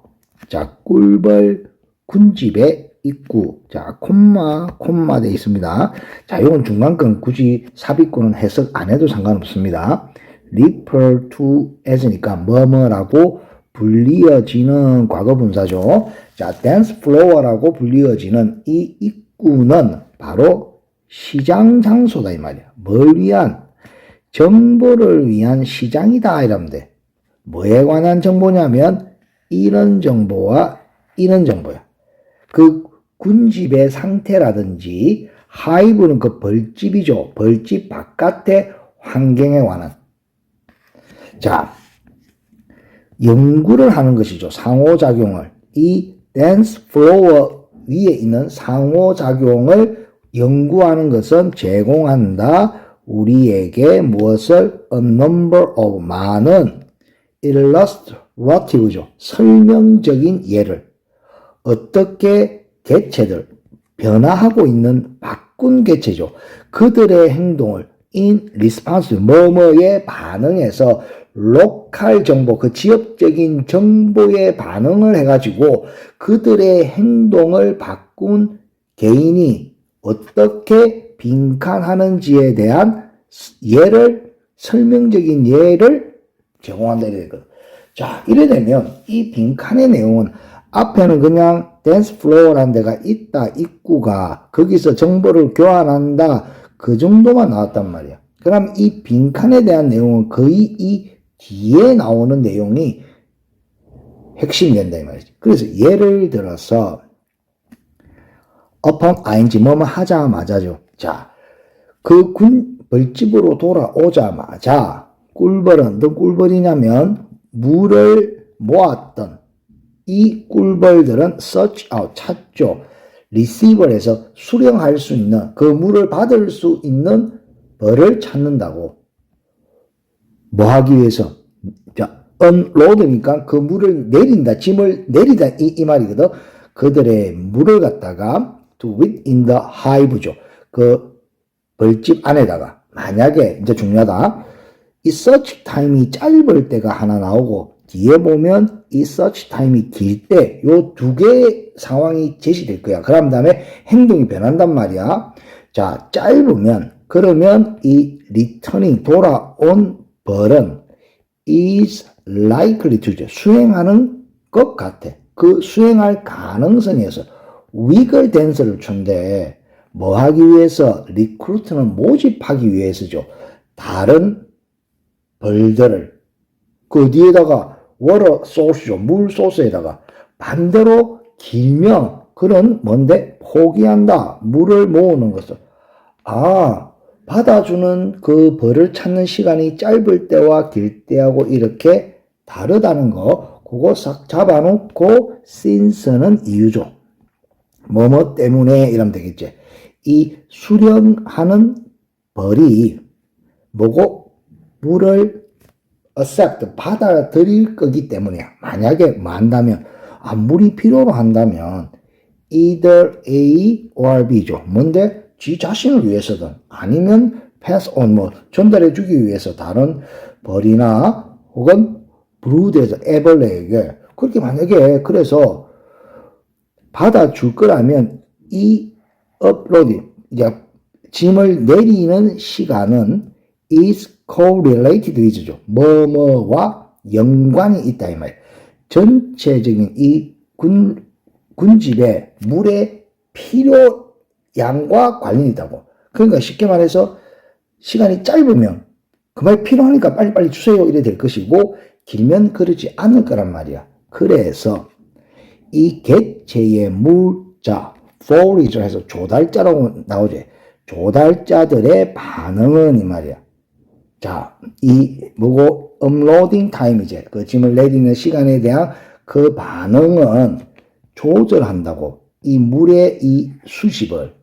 A: 자, 꿀벌 군집의 입구. 자, 콤마 되어 있습니다. 자, 요건 중간건 굳이 삽입구는 해석 안 해도 상관없습니다. refer to as니까 뭐뭐라고 불리어지는 과거분사죠. 자, dance floor라고 불리어지는 이 입구는 바로 시장 장소다 이 말이야. 뭘 위한? 정보를 위한 시장이다 이러면 돼. 뭐에 관한 정보냐면 이런 정보와 이런 정보야. 그 군집의 상태라든지 하이브는 그 벌집이죠. 벌집 바깥의 환경에 관한. 자, 연구를 하는 것이죠. 상호작용을. 이 댄스 플로어 위에 있는 상호작용을 연구하는 것은 제공한다. 우리에게 무엇을? A number of 많은 illustrative죠. 설명적인 예를. 어떻게 개체들, 변화하고 있는 바꾼 개체죠. 그들의 행동을 in response, 뭐뭐에 반응해서 로컬 정보, 그 지역적인 정보에 반응을 해가지고 그들의 행동을 바꾼 개인이 어떻게 빈칸하는지에 대한 예를, 설명적인 예를 제공한다 이래 되거든. 자, 이래 되면 이 빈칸의 내용은 앞에는 그냥 댄스 플로어라는 데가 있다, 입구가 거기서 정보를 교환한다 그 정도만 나왔단 말이야. 그럼 이 빈칸에 대한 내용은 거의 이 뒤에 나오는 내용이 핵심이 된다 이 말이지. 그래서 예를 들어서 upon ing 뭐뭐 하자마자죠. 자, 그 벌집으로 돌아오자마자 꿀벌은 어떤 꿀벌이냐면 물을 모았던 이 꿀벌들은 search out 찾죠. receiver에서 수령할 수 있는 그 물을 받을 수 있는 벌을 찾는다고. 뭐 하기 위해서? 자, unload니까 그 물을 내린다, 짐을 내리다 이 말이거든. 그들의 물을 갖다가 to within the hive죠. 그 벌집 안에다가 만약에 이제 중요하다. 이 search time이 짧을 때가 하나 나오고 뒤에 보면 이 search time이 길 때 요 두 개의 상황이 제시될 거야. 그럼 다음에 행동이 변한단 말이야. 자, 짧으면 그러면 이 returning 돌아온 벌은 is likely to 수행하는 것 같아. 그 수행할 가능성에서 wiggle dance를 춘대. 뭐 하기 위해서? 리크루트는 모집하기 위해서죠. 다른 벌들을 그 뒤에다가 water source죠. 물 소스에다가 반대로 길면 그런 뭔데? 포기한다. 물을 모으는 것을. 아, 받아주는 그 벌을 찾는 시간이 짧을 때와 길 때하고 이렇게 다르다는 거 그거 싹 잡아놓고 since는 이유죠. 뭐뭐 때문에 이러면 되겠지. 이 수령하는 벌이 뭐고 물을 accept 받아들일 거기 때문이야. 만약에 뭐 한다면 물이 필요로 한다면 either A or B죠. 뭔데? 지 자신을 위해서든 아니면 pass on 뭐 전달해 주기 위해서 다른 벌이나 혹은 브루드에서 애벌레에게 그렇게 만약에 그래서 받아줄 거라면 이 uploading 이제 짐을 내리는 시간은 is correlated with죠. 뭐뭐와 연관이 있다 이 말. 전체적인 이 군집의 물의 필요 양과 관련이 있다고. 그러니까 쉽게 말해서 시간이 짧으면 그 말 필요하니까 빨리빨리 주세요 이래 될 것이고 길면 그러지 않을 거란 말이야. 그래서 이 개체의 물자 forage 해서 조달자라고 나오지. 조달자들의 반응은 이 말이야. 자, 이 뭐고 업로딩 타임이지. 그 짐을 내리는 시간에 대한 그 반응은 조절한다고. 이 물의 이 수십을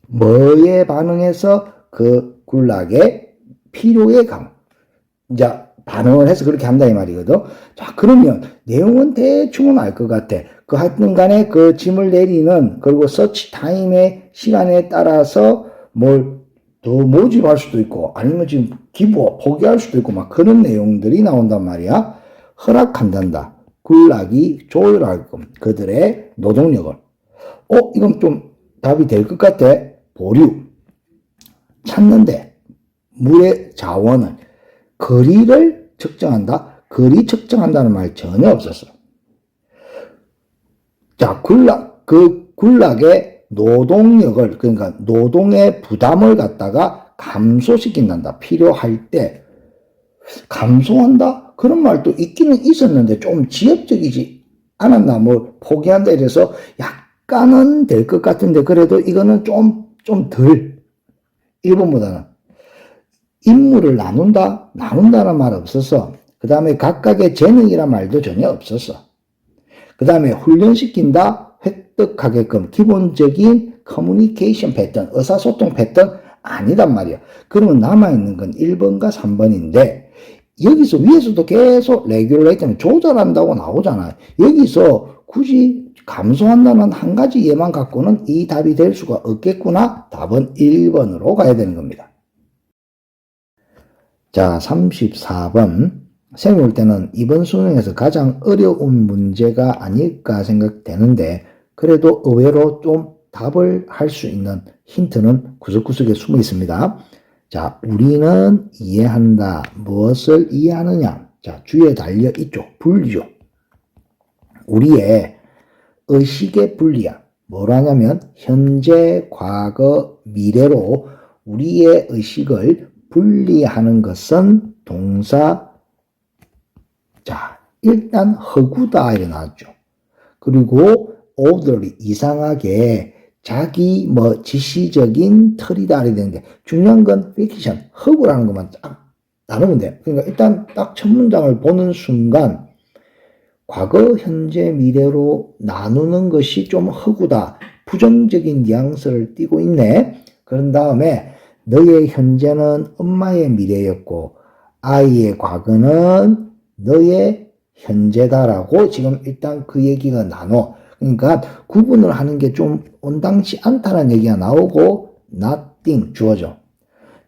A: 뭐에 반응해서 그 군락의 필요에 이제 반응을 해서 그렇게 한다 이 말이거든. 자, 그러면 내용은 대충은 알 것 같아. 그 하여튼 간에 그 짐을 내리는 그리고 서치 타임의 시간에 따라서 뭘 더 모집할 수도 있고 아니면 지금 포기할 수도 있고 막 그런 내용들이 나온단 말이야. 허락한단다. 군락이 조율할 것 그들의 노동력을. 이건 좀 답이 될 것 같아. 보류. 찾는데 물의 자원을 거리를 측정한다. 거리 측정한다는 말 전혀 없었어. 자, 군락의 노동력을 그러니까 노동의 부담을 갖다가 감소시킨단다. 필요할 때 감소한다? 그런 말도 있기는 있었는데 좀 지엽적이지 않았나? 뭐 포기한다 이래서 약간은 될 것 같은데 그래도 이거는 좀 덜 1번보다는 임무를 나눈다는 말 없었어. 그 다음에 각각의 재능이란 말도 전혀 없었어. 그 다음에 훈련시킨다 획득하게끔 기본적인 커뮤니케이션 패턴, 의사소통 패턴 아니단 말이야. 그러면 남아있는 건 1번과 3번인데 여기서 위에서도 계속 레귤레이터는 조절한다고 나오잖아. 여기서 굳이 감소한다는 한 가지 예만 갖고는 이 답이 될 수가 없겠구나. 답은 1번으로 가야 되는 겁니다. 자, 34번. 쌤이 볼 때는 이번 수능에서 가장 어려운 문제가 아닐까 생각되는데 그래도 의외로 좀 답을 할 수 있는 힌트는 구석구석에 숨어 있습니다. 자, 우리는 이해한다. 무엇을 이해하느냐? 자, 주에 달려 있죠. 분리죠. 우리의 의식의 분리야. 뭐로 하냐면 현재, 과거, 미래로 우리의 의식을 분리하는 것은 동사, 자, 일단 허구다 이렇게 나왔죠. 그리고 orderly, 이상하게 자기 지시적인 틀이다 이렇게 되는데, 중요한 건 fiction, 허구라는 것만 딱 나누면 돼요. 그러니까 일단 딱 첫 문장을 보는 순간 과거, 현재, 미래로 나누는 것이 좀 허구다. 부정적인 뉘앙스를 띠고 있네. 그런 다음에 너의 현재는 엄마의 미래였고 아이의 과거는 너의 현재다라고 지금 일단 그 얘기가 나눠. 그러니까 구분을 하는 게 좀 온당치 않다는 얘기가 나오고 nothing 주어져.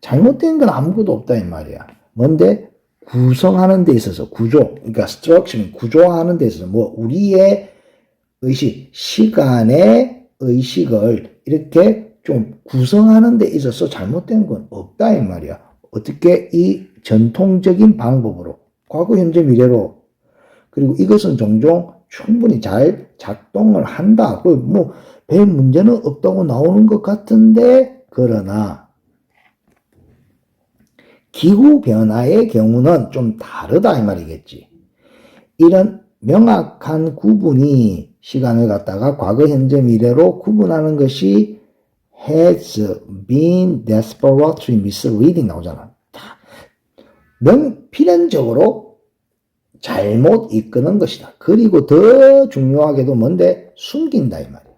A: 잘못된 건 아무것도 없다 이 말이야. 뭔데? 구성하는 데 있어서 구조, 그러니까 structure, 구조화하는 데 있어서 우리의 의식, 시간의 의식을 이렇게 좀 구성하는 데 있어서 잘못된 건 없다 이 말이야. 어떻게? 이 전통적인 방법으로 과거, 현재, 미래로. 그리고 이것은 종종 충분히 잘 작동을 한다. 별 문제는 없다고 나오는 것 같은데, 그러나 기후변화의 경우는 좀 다르다 이 말이겠지. 이런 명확한 구분이 시간을 갖다가 과거, 현재, 미래로 구분하는 것이 has been desperately misleading 나오잖아. 필연적으로 잘못 이끄는 것이다. 그리고 더 중요하게도 뭔데? 숨긴다 이 말이야.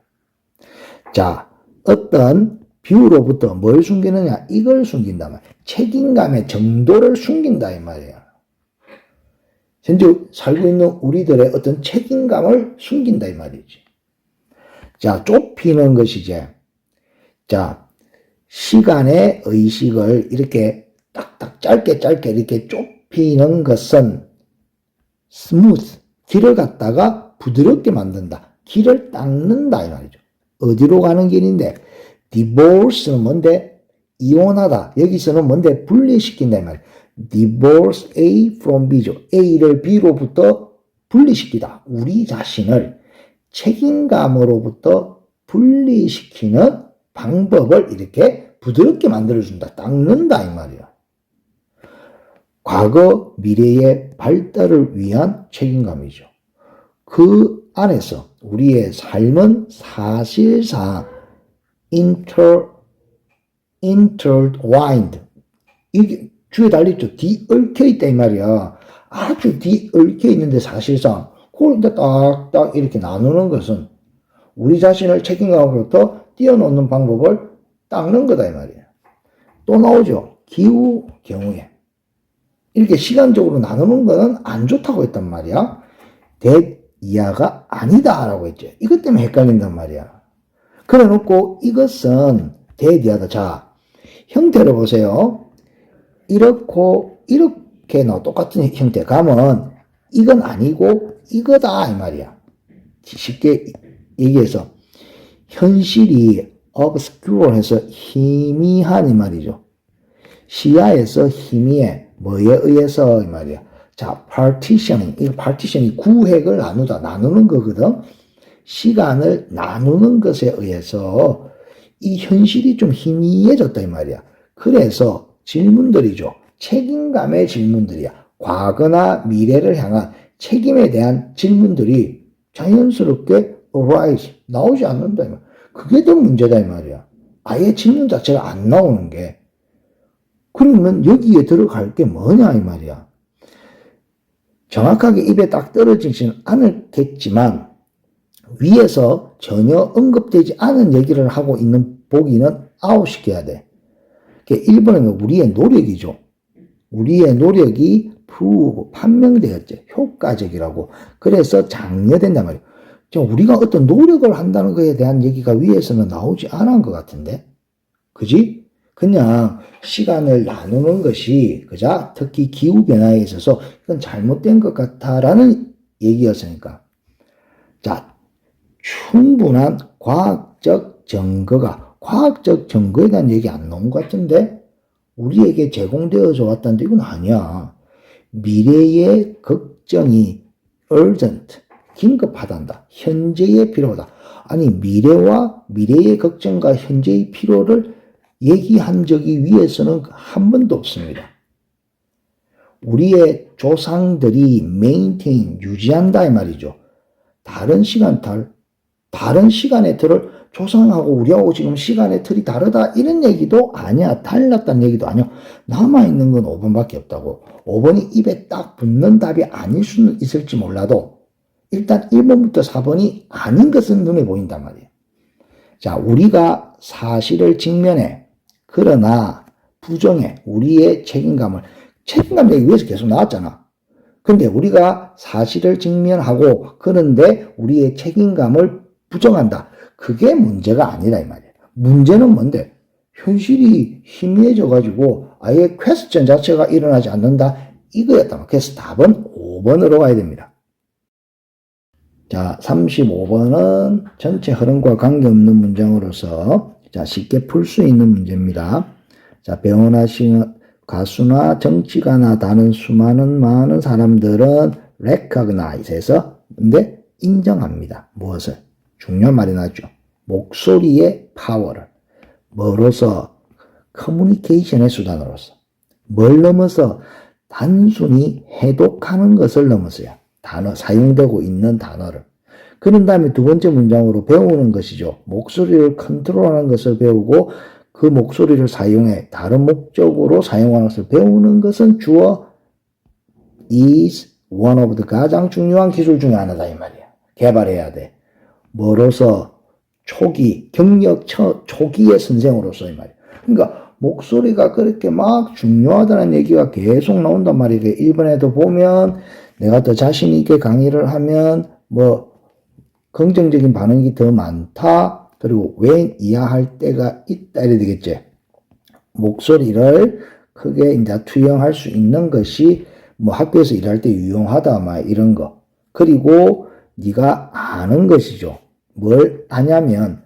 A: 자, 어떤 뷰로부터 뭘 숨기느냐? 이걸 숨긴다 말이야. 책임감의 정도를 숨긴다 이 말이야. 현재 살고 있는 우리들의 어떤 책임감을 숨긴다 이 말이지. 자, 좁히는 것이지. 자, 시간의 의식을 이렇게 딱딱 짧게 이렇게 좁히는 것은 스무스, 길을 갖다가 부드럽게 만든다. 길을 닦는다 이 말이죠. 어디로 가는 길인데? divorce는 뭔데? 이혼하다. 여기서는 뭔데? 분리시킨다 이 말이야. divorce A from B죠. A를 B로부터 분리시키다. 우리 자신을 책임감으로부터 분리시키는 방법을 이렇게 부드럽게 만들어준다. 닦는다 이 말이야. 과거, 미래의 발달을 위한 책임감이죠. 그 안에서 우리의 삶은 사실상 intertwined. 이게 주에 달렸죠. 뒤얽혀 있다 이 말이야. 아주 뒤얽혀 있는데 사실상 그걸 이제 딱딱 이렇게 나누는 것은 우리 자신을 책임감으로부터 띄어놓는 방법을 닦는 거다 이 말이야. 또 나오죠. 기후 경우에 이렇게 시간적으로 나누는 거는 안 좋다고 했단 말이야. 이하가 아니다라고 했죠. 이것 때문에 헷갈린단 말이야. 그래 놓고 이것은 이하다. 자, 형태를 보세요. 이렇게 똑같은 형태 가면 이건 아니고 이거다 이 말이야. 쉽게 얘기해서 현실이 obscure 해서 희미한 이 말이죠. 시야에서 희미해. 뭐에 의해서 이 말이야. 자, partitioning. 이 partition이 구획을 나누는 거거든. 시간을 나누는 것에 의해서 이 현실이 좀 희미해졌다 이 말이야. 그래서 질문들이죠. 책임감의 질문들이야. 과거나 미래를 향한 책임에 대한 질문들이 자연스럽게 arise, 나오지 않는다 이 말이야. 그게 더 문제다 이 말이야. 아예 질문 자체가 안 나오는 게. 그러면 여기에 들어갈 게 뭐냐 이 말이야. 정확하게 입에 딱 떨어지지는 않겠지만 위에서 전혀 언급되지 않은 얘기를 하고 있는 보기는 아웃시켜야 돼. 1번은 우리의 노력이죠. 우리의 노력이 판명되었죠. 효과적이라고. 그래서 장려된단 말이에요. 우리가 어떤 노력을 한다는 것에 대한 얘기가 위에서는 나오지 않은 것 같은데? 그지? 그냥 시간을 나누는 것이, 그자? 특히 기후변화에 있어서 이건 잘못된 것 같다라는 얘기였으니까. 자, 충분한 과학적 증거에 대한 얘기 안 나온 것 같은데? 우리에게 제공되어져 왔다는데 이건 아니야. 미래의 걱정이 urgent, 긴급하단다. 현재의 필요다. 아니 미래와 미래의 걱정과 현재의 필요를 얘기한 적이 위에서는 한 번도 없습니다. 우리의 조상들이 maintain, 유지한다 이 말이죠. 다른 시간의 틀을 조상하고 우리하고 지금 시간의 틀이 다르다 이런 얘기도 아니야. 달랐다는 얘기도 아니야. 남아있는 건 5번밖에 없다고. 5번이 입에 딱 붙는 답이 아닐 수는 있을지 몰라도 일단 1번부터 4번이 아닌 것은 눈에 보인단 말이에요. 자, 우리가 사실을 직면해. 그러나 부정해. 우리의 책임감 얘기 위해서 계속 나왔잖아. 그런데 우리가 사실을 직면하고 그런데 우리의 책임감을 부정한다. 그게 문제가 아니라 이 말이에요. 문제는 뭔데? 현실이 희미해져가지고 아예 퀘스천 자체가 일어나지 않는다. 이거였다. 그래서 답은 5번으로 가야 됩니다. 자, 35번은 전체 흐름과 관계없는 문장으로서 자, 쉽게 풀 수 있는 문제입니다. 자, 배우나 가수나 정치가나 다른 수많은 많은 사람들은 recognize에서 근데 인정합니다. 무엇을? 중요한 말이 나왔죠. 목소리의 파워를. 뭐로서? 커뮤니케이션의 수단으로서. 뭘 넘어서? 단순히 해독하는 것을 넘어서요. 사용되고 있는 단어를. 그런 다음에 두 번째 문장으로 배우는 것이죠. 목소리를 컨트롤하는 것을 배우고 그 목소리를 사용해 다른 목적으로 사용하는 것을 배우는 것은 주어 is one of the 가장 중요한 기술 중에 하나다 이 말이야. 개발해야 돼. 뭐로서? 경력 초기의 선생으로서 이 말이야. 그러니까 목소리가 그렇게 막 중요하다는 얘기가 계속 나온단 말이에요. 1번에도 보면 내가 더 자신 있게 강의를 하면 긍정적인 반응이 더 많다. 그리고 왜 이해할 때가 있다 이래 되겠지. 목소리를 크게 이제 투영할 수 있는 것이 학교에서 일할 때 유용하다 이런 거. 그리고 네가 아는 것이죠. 뭘 아냐면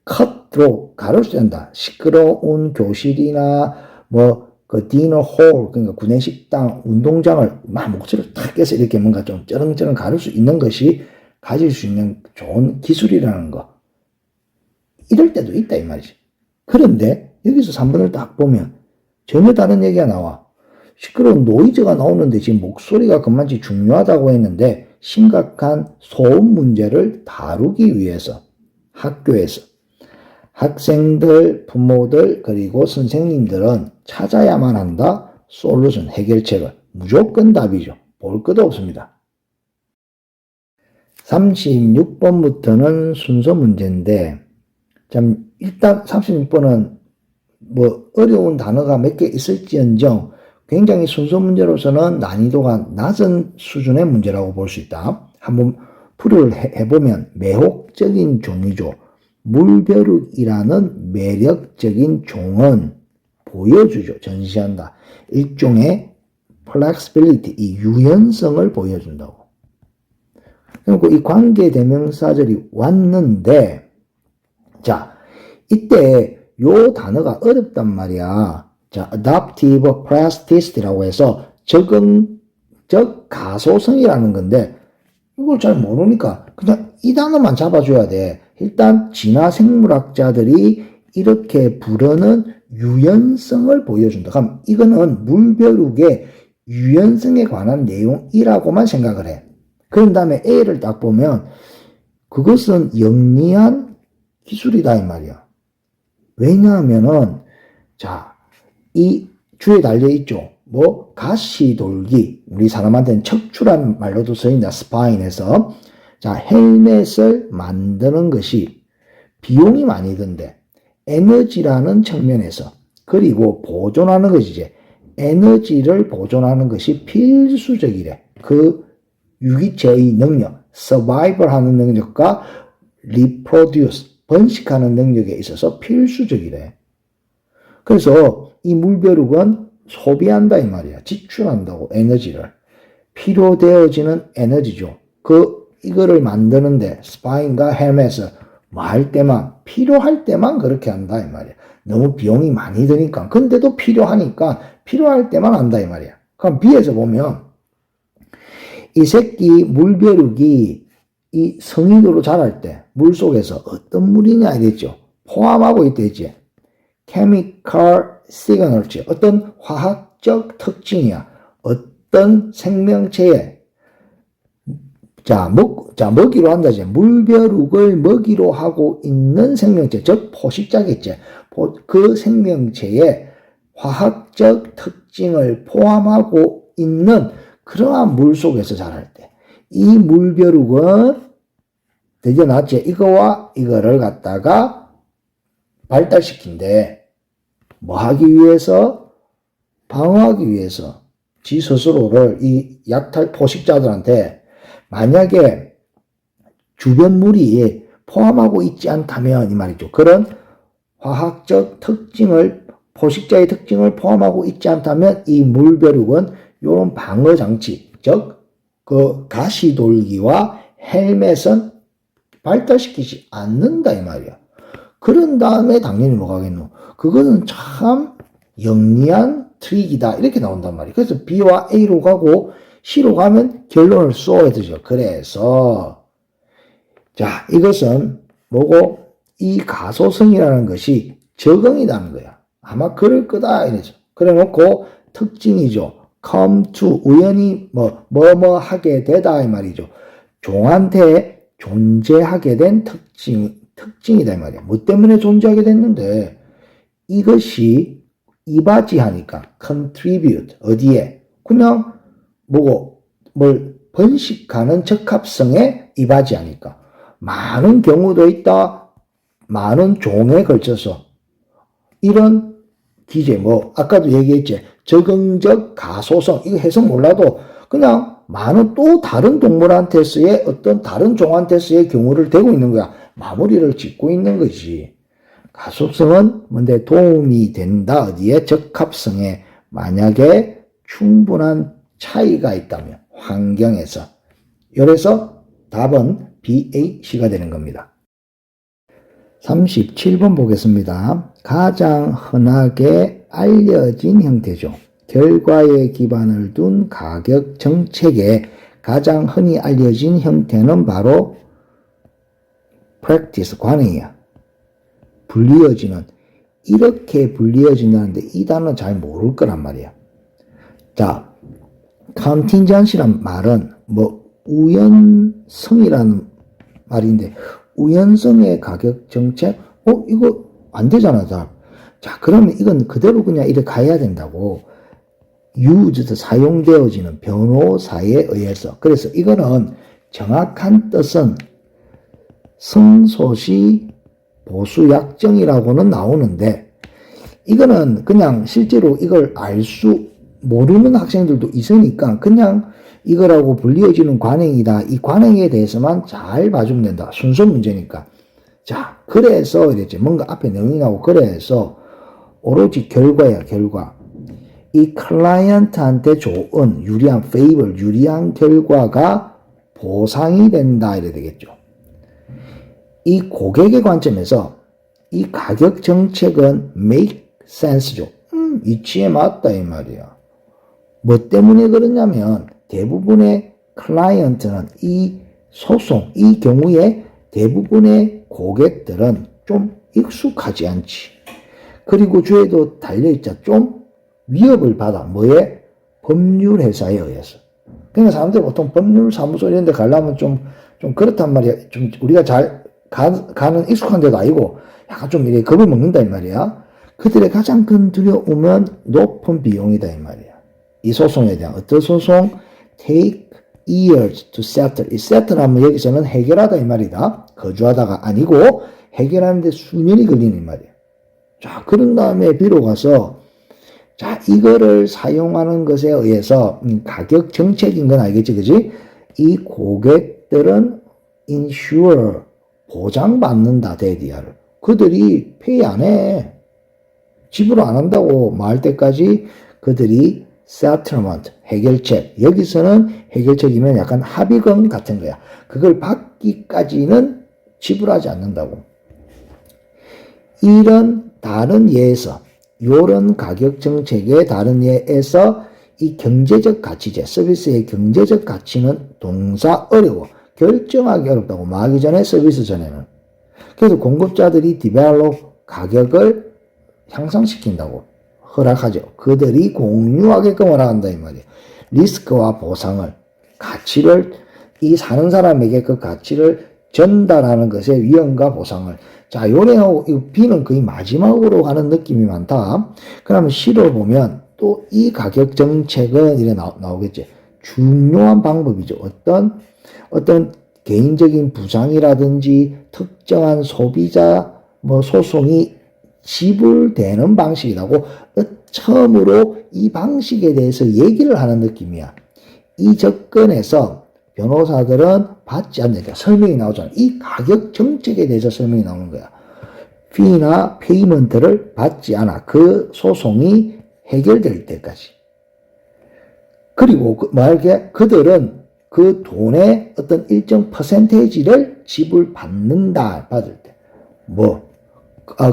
A: 컷으로 가로수 된다. 시끄러운 교실이나 그 디너 홀, 그러니까 구내식당, 운동장을 막 목소리를 탁 깨서 이렇게 뭔가 좀 쩌렁쩌렁 가를 수 있는 것이 가질 수 있는 좋은 기술이라는 거. 이럴 때도 있다 이 말이지. 그런데 여기서 3번을 딱 보면 전혀 다른 얘기가 나와. 시끄러운 노이즈가 나오는데 지금 목소리가 그만치 중요하다고 했는데 심각한 소음 문제를 다루기 위해서 학교에서 학생들, 부모들, 그리고 선생님들은 찾아야만 한다. 솔루션, 해결책을. 무조건 답이죠. 볼 것도 없습니다. 36번부터는 순서 문제인데 참 일단 36번은 어려운 단어가 몇 개 있을지언정 굉장히 순서 문제로서는 난이도가 낮은 수준의 문제라고 볼 수 있다. 한번 풀이를 해보면 매혹적인 종이죠. 물벼룩이라는 매력적인 종은 보여주죠. 전시한다. 일종의 flexibility, 이 유연성을 보여준다고. 그리고 이 관계대명사절이 왔는데 자, 이때 요 단어가 어렵단 말이야. 자, adaptive plasticity라고 해서 적응적 가소성이라는 건데 이걸 잘 모르니까 그냥 이 단어만 잡아줘야 돼. 일단 진화생물학자들이 이렇게 부르는 유연성을 보여준다. 그럼 이거는 물벼룩의 유연성에 관한 내용이라고만 생각을 해. 그런 다음에 A를 딱 보면 그것은 영리한 기술이다 이 말이야. 왜냐하면은 자, 이 주에 달려있죠. 가시돌기. 우리 사람한테는 척추란 말로도 쓰인다. 스파인에서. 자, 헬멧을 만드는 것이 비용이 많이 든대. 에너지라는 측면에서. 그리고 보존하는 것이지. 에너지를 보존하는 것이 필수적이래. 그 유기체의 능력, 서바이벌 하는 능력과 리프로듀스, 번식하는 능력에 있어서 필수적이래. 그래서 이 물벼룩은 소비한다 이 말이야. 지출한다고 에너지를. 필요되어지는 에너지죠. 이거를 만드는데 스파인과 헬멧을 할 때만 필요할 때만 그렇게 한다 이 말이야. 너무 비용이 많이 드니까. 근데도 필요하니까 필요할 때만 한다 이 말이야. 그럼 B에서 보면 이 새끼 물벼룩이 이 성인으로 자랄 때 물속에서 어떤 물이냐 이랬죠. 포함하고 있댔지. chemical signature, 어떤 화학적 특징이야. 어떤 생명체에 먹이로 한다지. 물벼룩을 먹이로 하고 있는 생명체, 즉 포식자겠지. 그 생명체에 화학적 특징을 포함하고 있는 그러한 물 속에서 자랄 때 이 물벼룩은 드디어 나왔지. 이거와 이거를 갖다가 발달시킨대. 뭐 하기 위해서? 방어하기 위해서 지 스스로를 이 약탈 포식자들한테 만약에 주변 물이 포함하고 있지 않다면 이 말이죠. 그런 화학적 특징을 포식자의 특징을 포함하고 있지 않다면 이 물벼룩은 이런 방어 장치, 즉 그 가시돌기와 헬멧은 발달시키지 않는다 이 말이야. 그런 다음에 당연히 뭐가 하겠노? 그거는 참 영리한 트릭이다 이렇게 나온단 말이야. 그래서 B와 A로 가고 C로 가면 결론을 쏘아야 되죠. 그래서 자 이것은 뭐고? 이 가소성이라는 것이 적응이라는 거야. 아마 그럴 거다 이래서 그래 놓고 특징이죠. come to 우연히 뭐 하게 되다 이 말이죠. 종한테 존재하게 된 특징이다 이 말이야. 뭐 때문에 존재하게 됐는데 이것이 이바지하니까 contribute 어디에? 그냥 뭐고 뭘 번식하는 적합성에 이바지하니까 많은 경우도 있다. 많은 종에 걸쳐서 이런 기제 아까도 얘기했지. 적응적 가소성 이거 해석 몰라도 그냥 많은 또 다른 동물한테서의 어떤 다른 종한테서의 경우를 대고 있는 거야. 마무리를 짓고 있는 거지. 가소성은 뭔데 도움이 된다. 어디에? 적합성에 만약에 충분한 차이가 있다면 환경에서. 그래서 답은 B, A, C가 되는 겁니다. 37번 보겠습니다. 가장 흔하게 알려진 형태죠. 결과에 기반을 둔 가격 정책의 가장 흔히 알려진 형태는 바로 practice, 관행이야. 불리어지는, 이렇게 불리어진다는데 이 단어는 잘 모를 거란 말이야. 자, contingency란 말은 우연성이라는 말인데 우연성의 가격 정책? 이거 안 되잖아, 자, 그러면 이건 그대로 그냥 이렇게 가야 된다고. used, 사용되어지는 변호사에 의해서. 그래서 이거는 정확한 뜻은 승소시 보수약정이라고는 나오는데 이거는 그냥 실제로 이걸 모르는 학생들도 있으니까 그냥 이거라고 불리어지는 관행이다. 이 관행에 대해서만 잘 봐주면 된다. 순서 문제니까. 자, 그래서 이랬지. 뭔가 앞에 내용이 나오고 그래서 오로지 결과야, 결과. 이 클라이언트한테 좋은 유리한 유리한 결과가 보상이 된다. 이래 되겠죠. 이 고객의 관점에서 이 가격 정책은 make sense죠. 이치에 맞다 이 말이야. 뭐 때문에 그러냐면 대부분의 클라이언트는 이 소송, 이 경우에 대부분의 고객들은 좀 익숙하지 않지. 그리고 주에도 달려있자 좀 위협을 받아. 뭐에? 법률 회사에 의해서. 그러니까 사람들이 보통 법률 사무소 이런 데 가려면 좀 그렇단 말이야. 좀 우리가 잘 가는 익숙한 데도 아니고 약간 좀 이렇게 겁을 먹는다 이 말이야. 그들의 가장 큰 두려움은 높은 비용이다 이 말이야. 이 소송에 대한 어떤 소송? take years to settle. 이 settle하면 여기서는 해결하다 이 말이다. 거주하다가 아니고 해결하는데 수년이 걸리는 이 말이야. 자, 그런 다음에 비로 가서 자, 이거를 사용하는 것에 의해서 가격 정책인 건 알겠지, 그지? 이 고객들은 insure, 보장받는다, 데디아를. 그들이 페이 안 해. 지불 안 한다고 말 때까지 그들이 settlement, 해결책. 여기서는 해결책이면 약간 합의금 같은 거야. 그걸 받기까지는 지불하지 않는다고. 이런 다른 예에서, 요런 가격 정책의 다른 예에서 이 경제적 가치제, 서비스의 경제적 가치는 동사 어려워. 결정하기 어렵다고. 말하기 전에 서비스 전에는. 그래서 공급자들이 디벨롭 가격을 향상시킨다고 허락하죠. 그들이 공유하게끔 허락한다 이 말이에요. 리스크와 보상을, 가치를, 이 사는 사람에게 그 가치를 전달하는 것의 위험과 보상을. 자, 요래하고 B는 거의 마지막으로 가는 느낌이 많다. 그러면 C로 보면 또 이 가격 정책은 이래 나오겠지. 중요한 방법이죠. 어떤 개인적인 부상이라든지 특정한 소비자 소송이 지불되는 방식이라고 처음으로 이 방식에 대해서 얘기를 하는 느낌이야. 이 접근에서 변호사들은 받지 않으니까 설명이 나오잖아. 이 가격 정책에 대해서 설명이 나오는 거야. 피나 페이먼트를 받지 않아. 그 소송이 해결될 때까지. 그리고 만약에 그들은 그 돈의 어떤 일정 퍼센테이지를 지불받는다. 받을 때.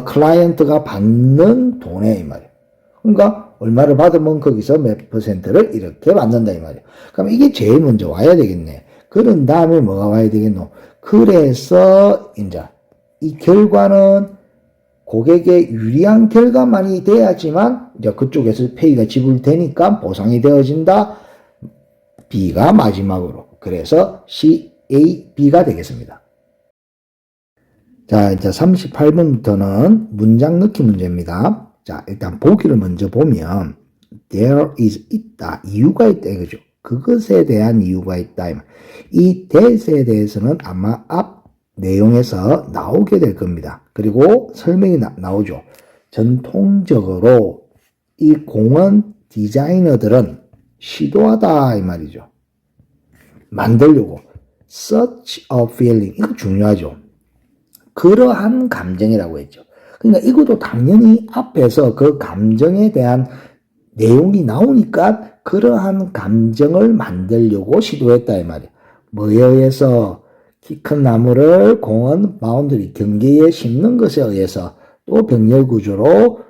A: 클라이언트가 받는 돈에 이 말이야. 그러니까 얼마를 받으면 거기서 몇 퍼센트를 이렇게 받는다 이 말이야. 그럼 이게 제일 먼저 와야 되겠네. 그런 다음에 뭐가 와야 되겠노? 그래서 이제 이 결과는 고객에 유리한 결과만이 돼야지만 이제 그쪽에서 페이가 지불되니까 보상이 되어진다. B가 마지막으로. 그래서 C, A, B가 되겠습니다. 자, 이제 38번부터는 문장 넣기 문제입니다. 자, 일단 보기를 먼저 보면 there is 있다. 이유가 있다 이거죠. 그것에 대한 이유가 있다. 이 that에 대해서는 아마 앞 내용에서 나오게 될 겁니다. 그리고 설명이 나오죠. 전통적으로 이 공원 디자이너들은 시도하다 이 말이죠. 만들려고 such a feeling 이거 중요하죠. 그러한 감정이라고 했죠. 그러니까 이것도 당연히 앞에서 그 감정에 대한 내용이 나오니까 그러한 감정을 만들려고 시도했다 이 말이야. 뭐에 의해서? 키 큰 나무를 공원 바운더리 경계에 심는 것에 의해서, 또 병렬 구조로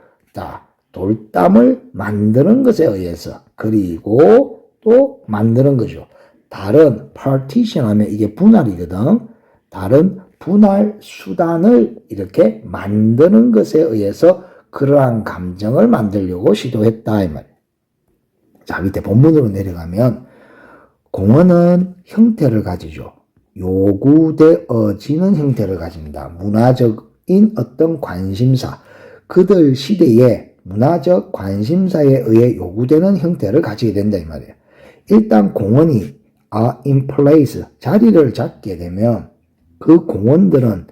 A: 돌담을 만드는 것에 의해서, 그리고 또 만드는 거죠. 다른 partition 하면 이게 분할이거든. 다른 분할 수단을 이렇게 만드는 것에 의해서 그러한 감정을 만들려고 시도했다 이 말이에요. 자, 밑에 본문으로 내려가면 공원은 형태를 가지죠. 요구되어지는 형태를 가진다. 문화적인 어떤 관심사, 그들 시대의 문화적 관심사에 의해 요구되는 형태를 가지게 된다 이 말이에요. 일단 공원이 in place, 자리를 잡게 되면 그 공원들은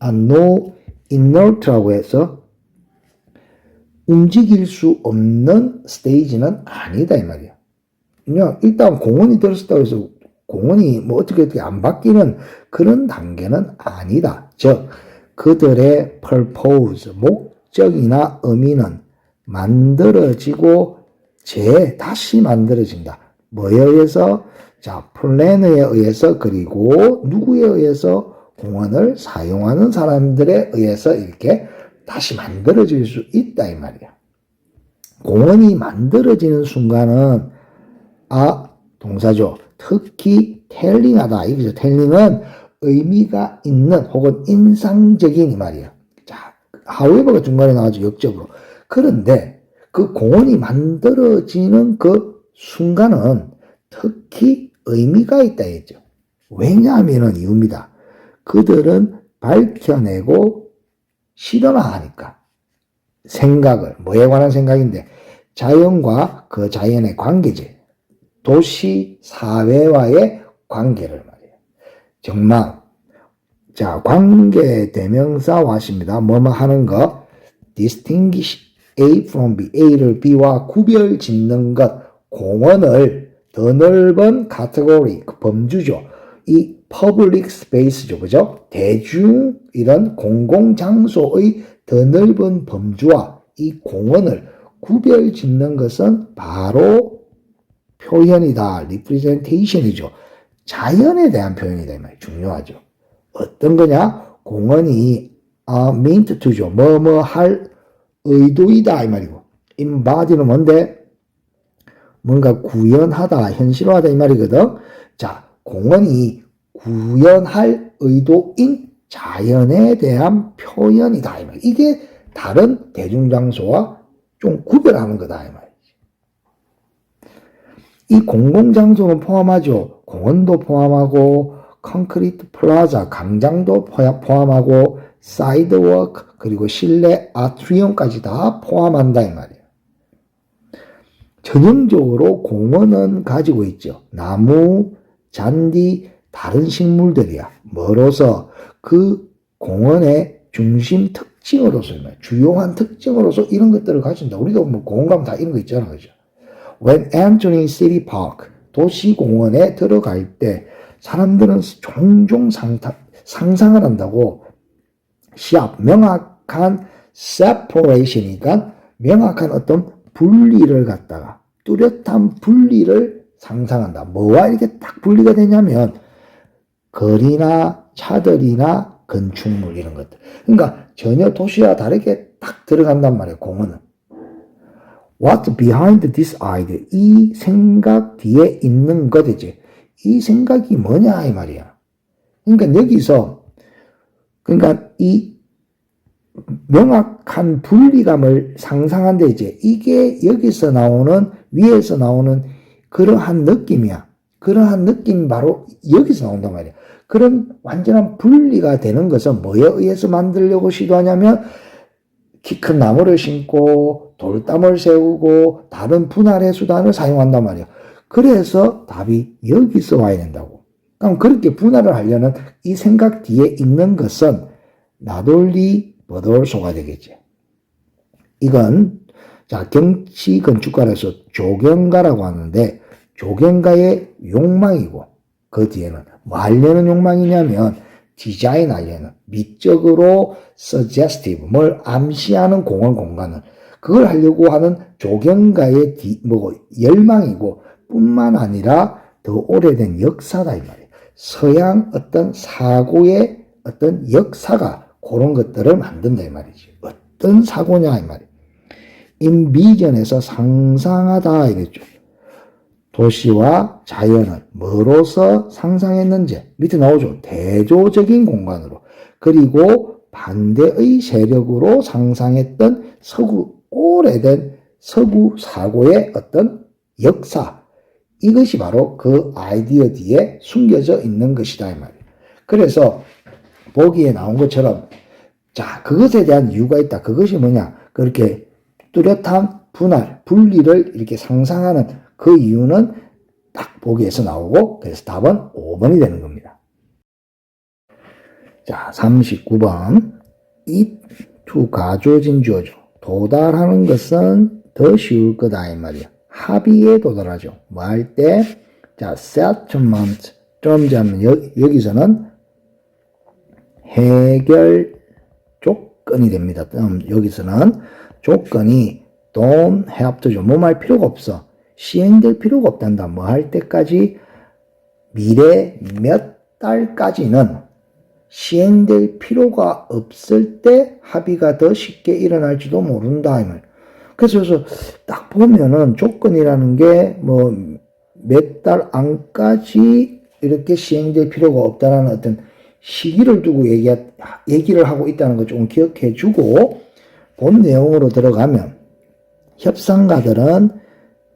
A: no inert라고 해서 움직일 수 없는 스테이지는 아니다 이 말이에요. 그냥 일단 공원이 들었다고 해서 공원이 어떻게 안 바뀌는 그런 단계는 아니다. 즉 그들의 purpose, 목적이나 의미는 만들어지고 다시 만들어진다. 뭐에 의해서? 자, 플래너에 의해서, 그리고 누구에 의해서? 공원을 사용하는 사람들에 의해서 이렇게 다시 만들어질 수 있다 이 말이야. 공원이 만들어지는 순간은 동사죠. 특히 텔링하다. 이거죠. 텔링은 의미가 있는 혹은 인상적인 이 말이에요. 자, however가 중간에 나와죠. 역적으로. 그런데 그 공원이 만들어지는 그 순간은 특히 의미가 있다 했죠. 왜냐하면 이유입니다. 그들은 밝혀내고 실현화하니까. 생각을, 뭐에 관한 생각인데, 자연과 그 자연의 관계지. 도시, 사회와의 관계를 말이에요. 정말, 자, 관계 대명사와십니다. 뭐뭐 하는 거, distinguish A from B, A를 B와 구별 짓는 것, 공원을 더 넓은 카테고리, 범주죠. 이 public space죠. 그죠? 대중, 이런 공공장소의 더 넓은 범주와 이 공원을 구별 짓는 것은 바로 표현이다. representation이죠. 자연에 대한 표현이다. 이 말이 중요하죠. 어떤 거냐? 공원이 meant to죠. 뭐뭐 할 의도이다. 이 말이고. embody는 뭔데? 뭔가 구현하다, 현실화하다 이 말이거든. 자, 공원이 구현할 의도인 자연에 대한 표현이다 이 말. 이게 다른 대중장소와 좀 구별하는 거다 이 말이지. 이 공공장소는 포함하죠. 공원도 포함하고 콘크리트 플라자, 광장도 포함하고 사이드워크 그리고 실내 아트리움까지 다 포함한다 이 말이에요. 전형적으로 공원은 가지고 있죠. 나무, 잔디, 다른 식물들이야. 뭐로서 그 공원의 중심 특징으로서, 주요한 특징으로서 이런 것들을 가진다. 우리도 뭐 공원 가면 다 이런 거 있잖아. 그죠? When entering city park, 도시공원에 들어갈 때 사람들은 종종 상상을 한다고 시합, 명확한 separation이니까 명확한 어떤 분리를 갖다가 뚜렷한 분리를 상상한다. 뭐와 이렇게 딱 분리가 되냐면 거리나 차들이나 건축물 이런 것들. 그러니까 전혀 도시와 다르게 딱 들어간단 말이에요. 공원은. What's behind this idea? 이 생각 뒤에 있는 것이지. 이 생각이 뭐냐 이 말이야. 그러니까 여기서 그러니까 이 명확한 분리감을 상상한데 이제 이게 여기서 나오는 위에서 나오는 그러한 느낌이야. 그러한 느낌이 바로 여기서 나온단 말이야. 그런 완전한 분리가 되는 것은 뭐에 의해서 만들려고 시도하냐면 키 큰 나무를 심고 돌담을 세우고 다른 분할의 수단을 사용한단 말이야. 그래서 답이 여기서 와야 된다고. 그럼 그렇게 분할을 하려는 이 생각 뒤에 있는 것은 나돌리 버돌소가 되겠지. 이건 자 경치 건축가로서 조경가라고 하는데 조경가의 욕망이고 그 뒤에는 뭐 하려는 욕망이냐면 디자인 하려는 미적으로 suggestive 뭘 암시하는 공간을 그걸 하려고 하는 조경가의 열망이고 뿐만 아니라 더 오래된 역사다 이 말이에요. 서양 어떤 사고의 어떤 역사가 그런 것들을 만든다 이 말이지. 어떤 사고냐 이 말이에요. 인비전에서 상상하다 이랬죠. 도시와 자연을 뭐로서 상상했는지 밑에 나오죠. 대조적인 공간으로 그리고 반대의 세력으로 상상했던 오래된 서구 사고의 어떤 역사 이것이 바로 그 아이디어 뒤에 숨겨져 있는 것이다 이 말이에요. 그래서 보기에 나온 것처럼 자 그것에 대한 이유가 있다. 그것이 뭐냐? 그렇게 뚜렷한 분리를 이렇게 상상하는 그 이유는 딱 보기에서 나오고 그래서 답은 5번이 되는 겁니다. 자 39번 it to 가져진 주어죠. 도달하는 것은 더 쉬울 거다 이 말이야. 합의에 도달하죠. 뭐 할 때? 자 settlement terms하면 여기서는 해결 조건이 됩니다. 여기서는 조건이 don't have to죠. 뭐 할 필요가 없어. 시행될 필요가 없단다. 뭐 할 때까지 미래 몇 달까지는 시행될 필요가 없을 때 합의가 더 쉽게 일어날지도 모른다. 이 말. 그래서 딱 보면은 조건이라는 게 뭐 몇 달 안까지 이렇게 시행될 필요가 없다라는 어떤 시기를 두고 얘기를 하고 있다는 거 좀 기억해 주고 본 내용으로 들어가면 협상가들은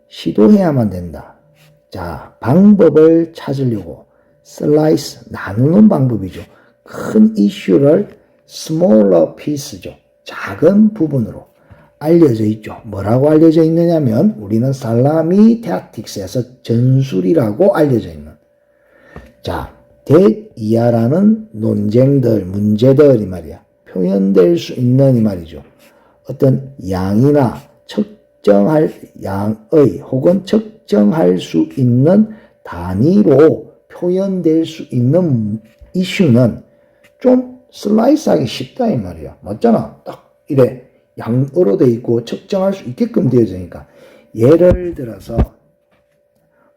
A: 시도해야만 된다. 자, 방법을 찾으려고 슬라이스, 나누는 방법이죠. 큰 이슈를 smaller piece죠. 작은 부분으로 알려져 있죠. 뭐라고 알려져 있느냐면 우리는 살라미 tactics에서 전술이라고 알려져 있는 자, 대이하라는 논쟁들, 문제들 이 말이야. 표현될 수 있는 이 말이죠. 어떤 양이나 측정할 양의 혹은 측정할 수 있는 단위로 표현될 수 있는 이슈는 좀 슬라이스하기 쉽다 이 말이야. 맞잖아. 딱 이래 양으로 돼 있고 측정할 수 있게끔 되어지니까 예를 들어서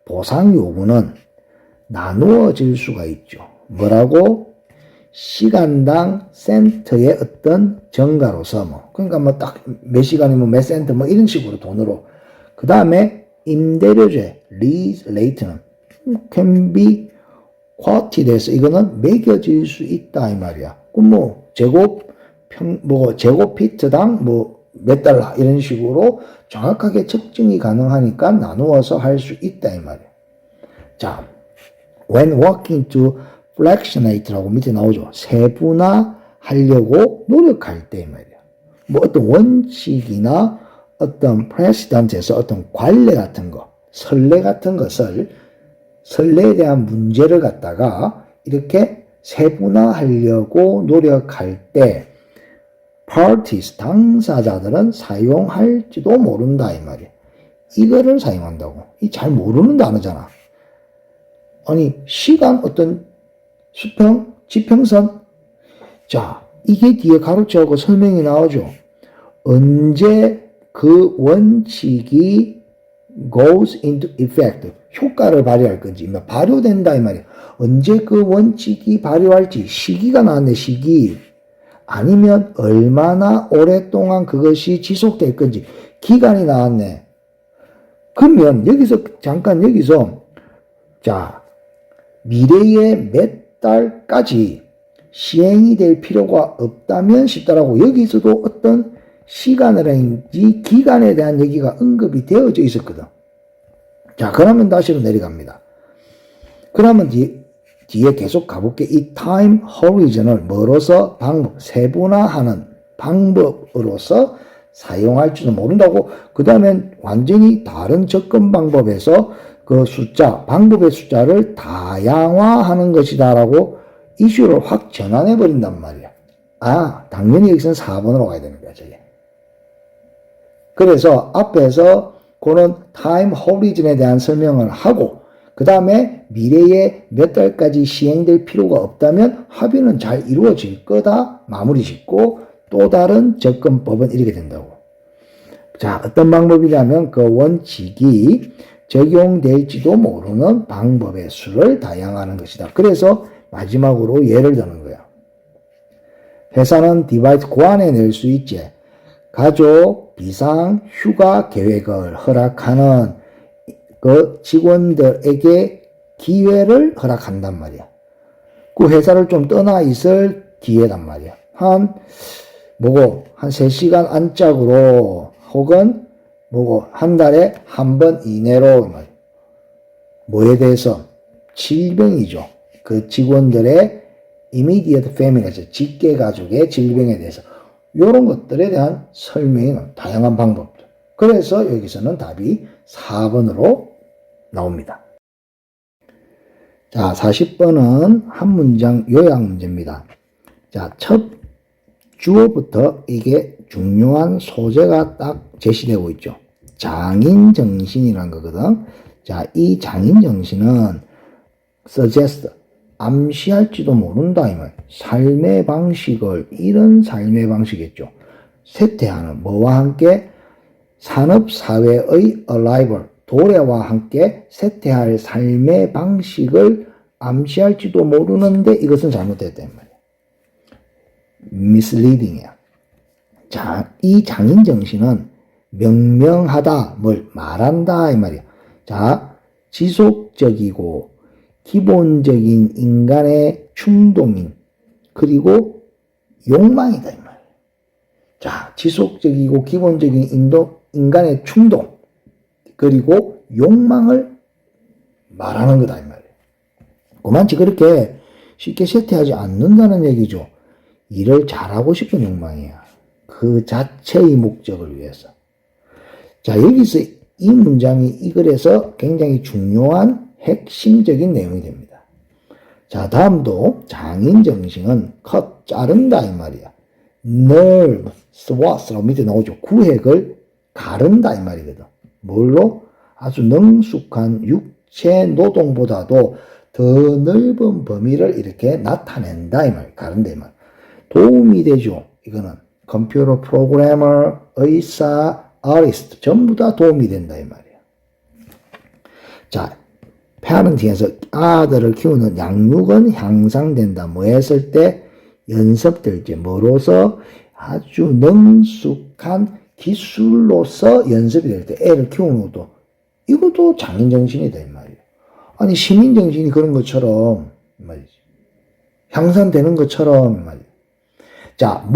A: 보상 요구는 나누어질 수가 있죠. 뭐라고? 시간당 센트의 어떤 정가로서 그러니까 뭐 딱 몇 시간이면 몇 센트 뭐 이런 식으로 돈으로 그 다음에 임대료제 lease rate는 can be quoted 해서 이거는 매겨질 수 있다 이 말이야. 그럼 뭐 제곱피트당 뭐 몇 달러 이런 식으로 정확하게 측정이 가능하니까 나누어서 할 수 있다 이 말이야. 자, when working to fractionate라고 밑에 나오죠. 세분화하려고 노력할 때 이 말이야. 뭐 어떤 원칙이나 어떤 프레시던트에서 어떤 관례 같은 거, 선례 같은 것을 선례에 대한 문제를 갖다가 이렇게 세분화하려고 노력할 때 parties, 당사자들은 사용할지도 모른다 이 말이야. 이거를 사용한다고. 이 잘 모르는 단어잖아. 아니 시간 어떤 수평, 지평선. 자, 이게 뒤에 가로채하고 설명이 나오죠. 언제 그 원칙이 goes into effect, 효과를 발휘할 건지, 발효된다 이 말이야. 언제 그 원칙이 발효할지 시기가 나왔네, 시기. 아니면 얼마나 오랫동안 그것이 지속될 건지 기간이 나왔네. 그러면 잠깐 여기서 자, 미래의 몇 달까지 시행이 될 필요가 없다면 싶다라고 여기서도 어떤 시간이라든지 기간에 대한 얘기가 언급이 되어져 있었거든. 자, 그러면 다시로 내려갑니다. 그러면 뒤에 계속 가볼게. 이 time horizon을 뭐로서 세분화하는 방법으로서 사용할지도 모른다고. 그 다음엔 완전히 다른 접근 방법에서 그 방법의 숫자를 다양화하는 것이다라고 이슈를 확 전환해 버린단 말이야. 아, 당연히 여기서는 4번으로 가야 되는 거야, 저게. 그래서 앞에서 그는 time horizon에 대한 설명을 하고 그 다음에 미래에 몇 달까지 시행될 필요가 없다면 합의는 잘 이루어질 거다 마무리 짓고 또 다른 접근법은 이렇게 된다고. 자, 어떤 방법이냐면 그 원칙이 적용될지도 모르는 방법의 수를 다양화하는 것이다. 그래서 마지막으로 예를 드는 거야. 회사는 디바이스 고안해 낼 수 있지. 가족 비상 휴가 계획을 허락하는 그 직원들에게 기회를 허락한단 말이야. 그 회사를 좀 떠나 있을 기회란 말이야. 한 3시간 안짝으로 혹은 한 달에 한 번 이내로 뭐에 대해서 질병이죠. 그 직원들의 immediate family에서 직계 가족의 질병에 대해서 이런 것들에 대한 설명이 다양한 방법들. 그래서 여기서는 답이 4번으로 나옵니다. 자, 40번은 한 문장 요약 문제입니다. 자, 첫 주어부터 이게 중요한 소재가 딱 제시되고 있죠. 장인정신이라는 거거든. 자, 이 장인정신은 suggest, 암시할지도 모른다 이 말. 삶의 방식을 이런 삶의 방식이겠죠. 쇠퇴하는 뭐와 함께 산업사회의 arrival, 도래와 함께 쇠퇴할 삶의 방식을 암시할지도 모르는데 이것은 잘못됐다 이 말이야. misleading이야. 자, 이 장인정신은 명명하다, 뭘 말한다 이 말이야. 자, 지속적이고 기본적인 인간의 충동인 그리고 욕망이다 이 말이야. 자, 지속적이고 기본적인 인간의 충동 그리고 욕망을 말하는 거다 이 말이야. 그만치 그렇게 쉽게 쇠퇴하지 않는다는 얘기죠. 일을 잘하고 싶은 욕망이야. 그 자체의 목적을 위해서. 자, 여기서 이 문장이 이 글에서 굉장히 중요한 핵심적인 내용이 됩니다. 자, 다음도 장인정신은 컷, 자른다 이 말이야. nerve, swath라고 밑에 나오죠. 구획을 가른다 이 말이거든. 뭘로? 아주 능숙한 육체 노동보다도 더 넓은 범위를 이렇게 나타낸다 이 말. 가른다 이 말. 도움이 되죠. 이거는 컴퓨터 프로그래머, 의사, 아리스트 전부 다 도움이 된다 이 말이야. 자, parenting에서 아들을 키우는 양육은 향상된다. 뭐 했을 때? 연습될 때 뭐로서? 아주 능숙한 기술로서 연습이 될 때 애를 키우는 것도 이것도 장인 정신이다 이 말이에요. 아니 시민 정신이 그런 것처럼 이 말이지. 향상되는 것처럼 이 말이에요. 자,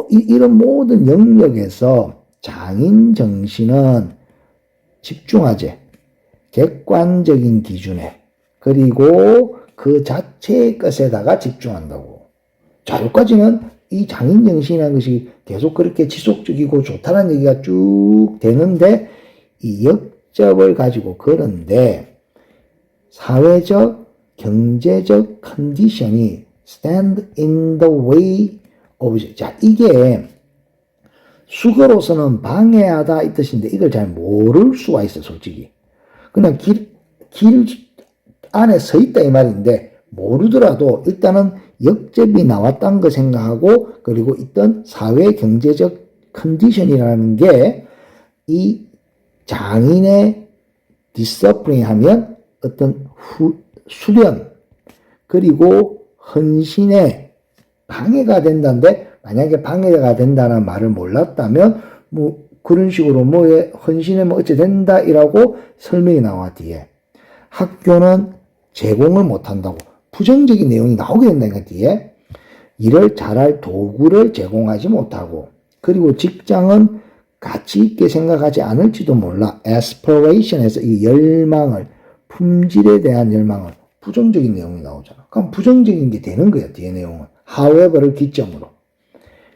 A: 이런 모든 영역에서 장인 정신은 집중하지. 객관적인 기준에 그리고 그 자체의 것에다가 집중한다고. 자, 여기까지는 이 장인 정신이라는 것이 계속 그렇게 지속적이고 좋다는 얘기가 쭉 되는데 이 역접을 가지고 그런데 사회적, 경제적 컨디션이 stand in the way of 자, 이게 수거로서는 방해하다 이 뜻인데 이걸 잘 모를 수가 있어 솔직히. 그냥 길 안에 서 있다 이 말인데 모르더라도 일단은 역접이 나왔다는 거 생각하고 그리고 있던 사회 경제적 컨디션이라는 게 이 장인의 디서플린 하면 어떤 수련 그리고 헌신에 방해가 된다는데 만약에 방해가 된다는 말을 몰랐다면 뭐 그런 식으로 뭐에 헌신에 뭐 어째 된다 이라고 설명이 나와 뒤에 학교는 제공을 못한다고 부정적인 내용이 나오게 된다니까 뒤에 일을 잘할 도구를 제공하지 못하고 그리고 직장은 가치 있게 생각하지 않을지도 몰라 aspiration에서 이 열망을 품질에 대한 열망을 부정적인 내용이 나오잖아. 그럼 부정적인 게 되는 거야 뒤에 내용은 however를 기점으로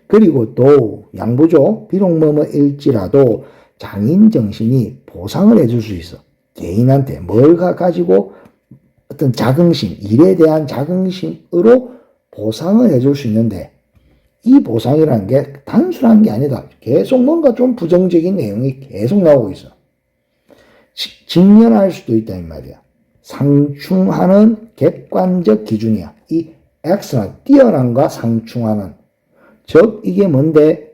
A: 그리고 또 양보죠. 비록 뭐뭐일지라도 장인 정신이 보상을 해줄 수 있어. 개인한테 뭘 가지고 어떤 자긍심, 일에 대한 자긍심으로 보상을 해줄 수 있는데 이 보상이라는 게 단순한 게 아니다. 계속 뭔가 좀 부정적인 내용이 계속 나오고 있어. 직면할 수도 있다 이 말이야. 상충하는 객관적 기준이야. 이 excellent, 뛰어난과 상충하는 즉 이게 뭔데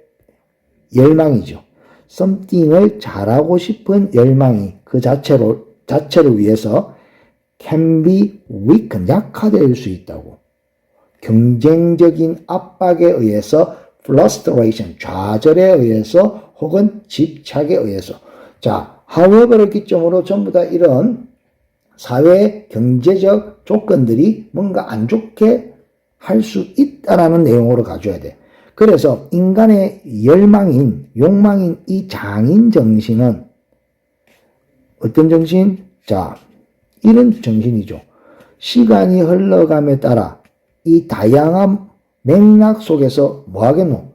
A: 열망이죠. something을 잘하고 싶은 열망이 그 자체를 위해서 can be weakened, 약화될 수 있다고. 경쟁적인 압박에 의해서 frustration, 좌절에 의해서 혹은 집착에 의해서 자, however를 기점으로 전부 다 이런 사회 경제적 조건들이 뭔가 안 좋게 할 수 있다라는 내용으로 가져야 돼. 그래서 인간의 열망인, 욕망인 이 장인 정신은 어떤 정신? 자, 이런 정신이죠. 시간이 흘러감에 따라 이 다양한 맥락 속에서 뭐 하겠노?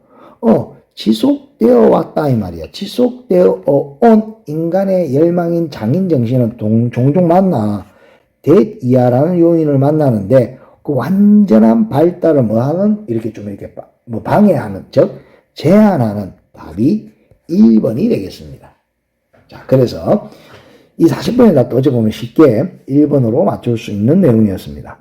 A: 지속되어 왔다 이 말이야. 지속되어 온 인간의 열망인 장인 정신은 종종 만나. 대이하라는 요인을 만나는데 그 완전한 발달을 뭐하는? 이렇게 좀 이렇게 뭐 방해하는, 즉 제한하는 답이 1번이 되겠습니다. 자, 그래서 이 40번에다 떠져보면 쉽게 1번으로 맞출 수 있는 내용이었습니다.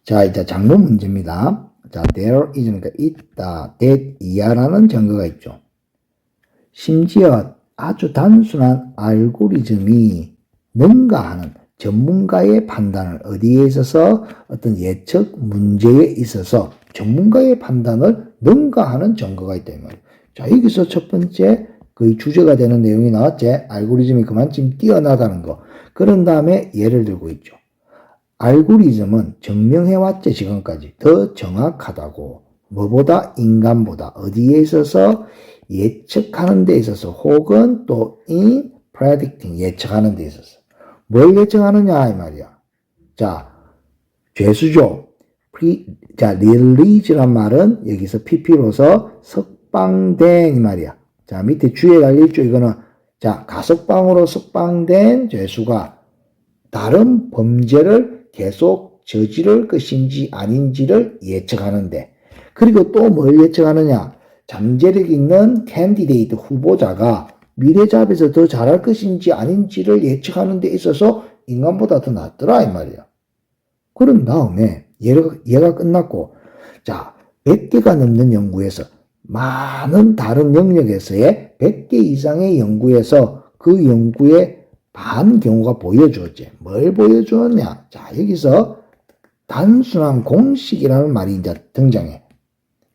A: 자, 이제 장문 문제입니다. 자, there is, 그러니까 있다, that 이하라는 증거가 있죠. 심지어 아주 단순한 알고리즘이 능가하는 전문가의 판단을 어디에 있어서 어떤 예측 문제에 있어서 전문가의 판단을 능가하는 증거가 있다 이 말이에요. 자, 여기서 첫 번째 거의 주제가 되는 내용이 나왔지. 알고리즘이 그만큼 뛰어나다는 거. 그런 다음에 예를 들고 있죠. 알고리즘은 증명해왔지 지금까지 더 정확하다고. 뭐보다? 인간보다. 어디에 있어서? 예측하는 데 있어서 혹은 또 in predicting, 예측하는 데 있어서. 뭘 예측하느냐 이 말이야. 자, 죄수죠. 자, release란 말은 여기서 pp로서 석방된 이 말이야. 자, 밑에 주에 달려있죠. 이거는 자, 가석방으로 석방된 죄수가 다른 범죄를 계속 저지를 것인지 아닌지를 예측하는데 그리고 또 뭘 예측하느냐. 잠재력 있는 캔디데이트 후보자가 미래잡에서 더 잘할 것인지 아닌지를 예측하는 데 있어서 인간보다 더 낫더라 이 말이야. 그런 다음에 얘가 끝났고 자 100개가 넘는 연구에서 많은 다른 영역에서의 100개 이상의 연구에서 그 연구의 반 경우가 보여주었지. 뭘 보여주었냐? 자, 여기서 단순한 공식이라는 말이 이제 등장해.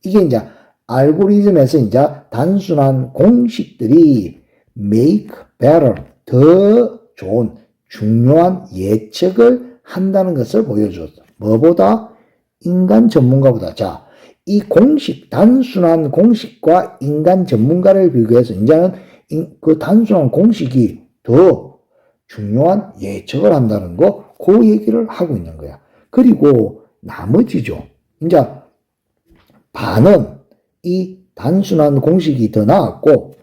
A: 이게 이제 알고리즘에서 이제 단순한 공식들이 make better, 더 좋은 중요한 예측을 한다는 것을 보여줬어. 뭐보다? 인간 전문가보다. 자, 이 공식, 단순한 공식과 인간 전문가를 비교해서 이제는 그 단순한 공식이 더 중요한 예측을 한다는 거, 그 얘기를 하고 있는 거야. 그리고 나머지죠. 이제 반은 이 단순한 공식이 더 나았고,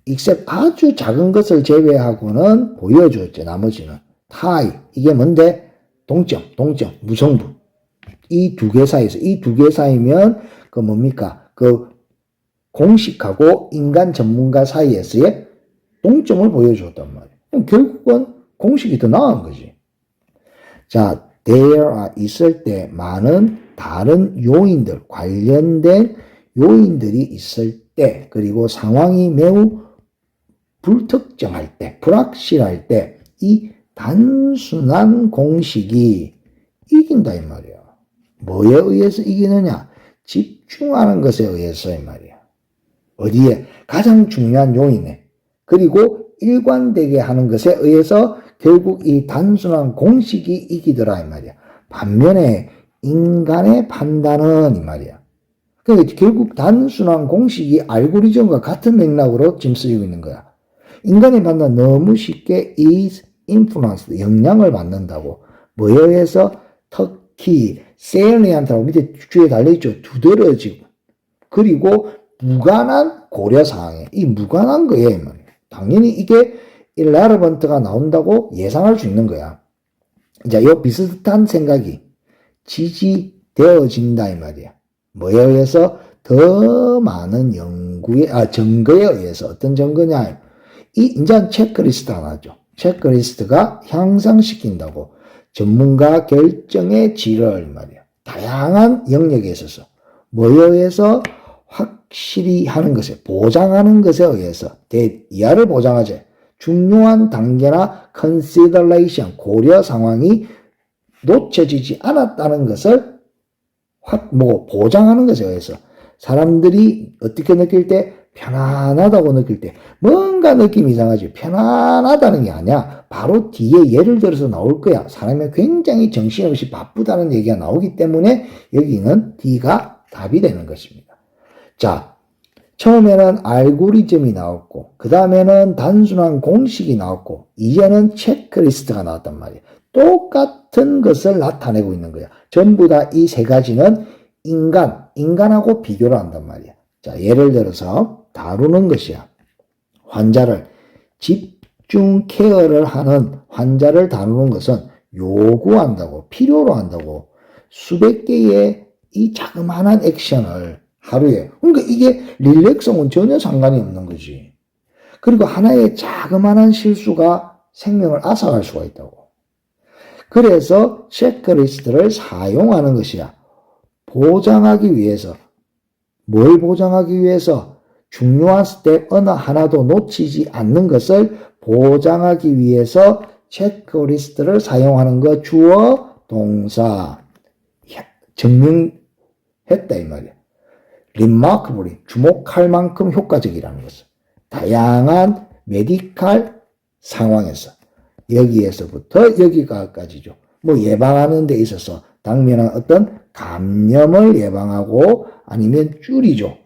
A: except 아주 작은 것을 제외하고는 보여줬죠. 나머지는. tie. 이게 뭔데? 동점, 무성부. 이 두 개 사이에서, 이 두 개 사이면, 그 뭡니까? 그 공식하고 인간 전문가 사이에서의 동점을 보여줬단 말이에요. 결국은 공식이 더 나은 거지. 자, there are 있을 때 많은 다른 요인들, 관련된 요인들이 있을 때, 그리고 상황이 매우 불특정할 때, 불확실할 때, 이 단순한 공식이 이긴다 이 말이야. 뭐에 의해서 이기느냐? 집중하는 것에 의해서 이 말이야. 어디에? 가장 중요한 요인에. 그리고 일관되게 하는 것에 의해서 결국 이 단순한 공식이 이기더라 이 말이야. 반면에 인간의 판단은 이 말이야. 그러니까 결국 단순한 공식이 알고리즘과 같은 맥락으로 지금 쓰이고 있는 거야. 인간의 판단 너무 쉽게 is influenced, 영향을 받는다고. 뭐에 의해서? 특히 salient라고 밑에 주에 달려있죠. 두드러지고. 그리고 무관한 고려사항에. 이 무관한 거예요. 당연히 이게 irrelevant가 나온다고 예상할 수 있는 거야. 이제 요 비슷한 생각이 지지되어진다 이 말이야. 뭐에 의해서? 더 많은 증거에 의해서. 어떤 증거냐? 이제 체크리스트가 나왔죠. 체크리스트가 향상시킨다고. 전문가 결정의 질을 말이야. 다양한 영역에 있어서. 뭐에 의해서? 확실히 하는 것에, 보장하는 것에 의해서. 이하를 보장하지. 중요한 단계나 consideration, 고려 상황이 놓쳐지지 않았다는 것을 보장하는 것에 의해서. 사람들이 어떻게 느낄 때? 편안하다고 느낄 때. 뭔가 느낌이 이상하지. 편안하다는 게 아니야. 바로 뒤에 예를 들어서 나올 거야. 사람이 굉장히 정신없이 바쁘다는 얘기가 나오기 때문에 여기는 D가 답이 되는 것입니다. 자, 처음에는 알고리즘이 나왔고, 그 다음에는 단순한 공식이 나왔고, 이제는 체크리스트가 나왔단 말이야. 똑같은 것을 나타내고 있는 거야. 전부 다 이 세 가지는 인간하고 비교를 한단 말이야. 자, 예를 들어서 다루는 것이야. 환자를, 집중 케어를 하는 환자를 다루는 것은 요구한다고, 필요로 한다고, 수백 개의 이 자그마한 액션을 하루에. 그러니까 이게 릴렉스하고는 전혀 상관이 없는 거지. 그리고 하나의 자그마한 실수가 생명을 앗아갈 수가 있다고. 그래서 체크리스트를 사용하는 것이야. 보장하기 위해서. 뭘 보장하기 위해서? 중요한 스텝 어느 하나도 놓치지 않는 것을 보장하기 위해서 체크리스트를 사용하는 것. 주어, 동사. 증명했다 이 말이야. remarkably, 주목할 만큼 효과적이라는 것을. 다양한 메디칼 상황에서. 여기에서부터 여기까지죠. 예방하는 데 있어서 당면한 어떤 감염을 예방하고 아니면 줄이죠.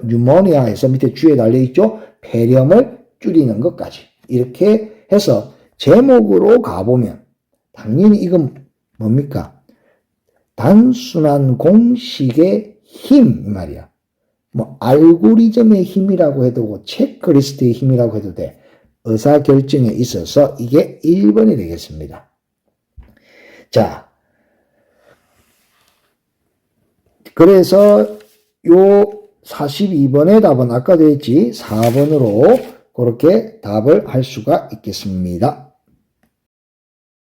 A: 뉴모니아에서 밑에 주에 달려있죠. 폐렴을 줄이는 것까지. 이렇게 해서 제목으로 가보면 당연히 이건 뭡니까? 단순한 공식의 힘 이 말이야. 알고리즘의 힘이라고 해도 되고 체크리스트의 힘이라고 해도 돼. 의사결정에 있어서 이게 1번이 되겠습니다. 자, 그래서 요 42번의 답은 아까도 했지 4번으로 그렇게 답을 할 수가 있겠습니다.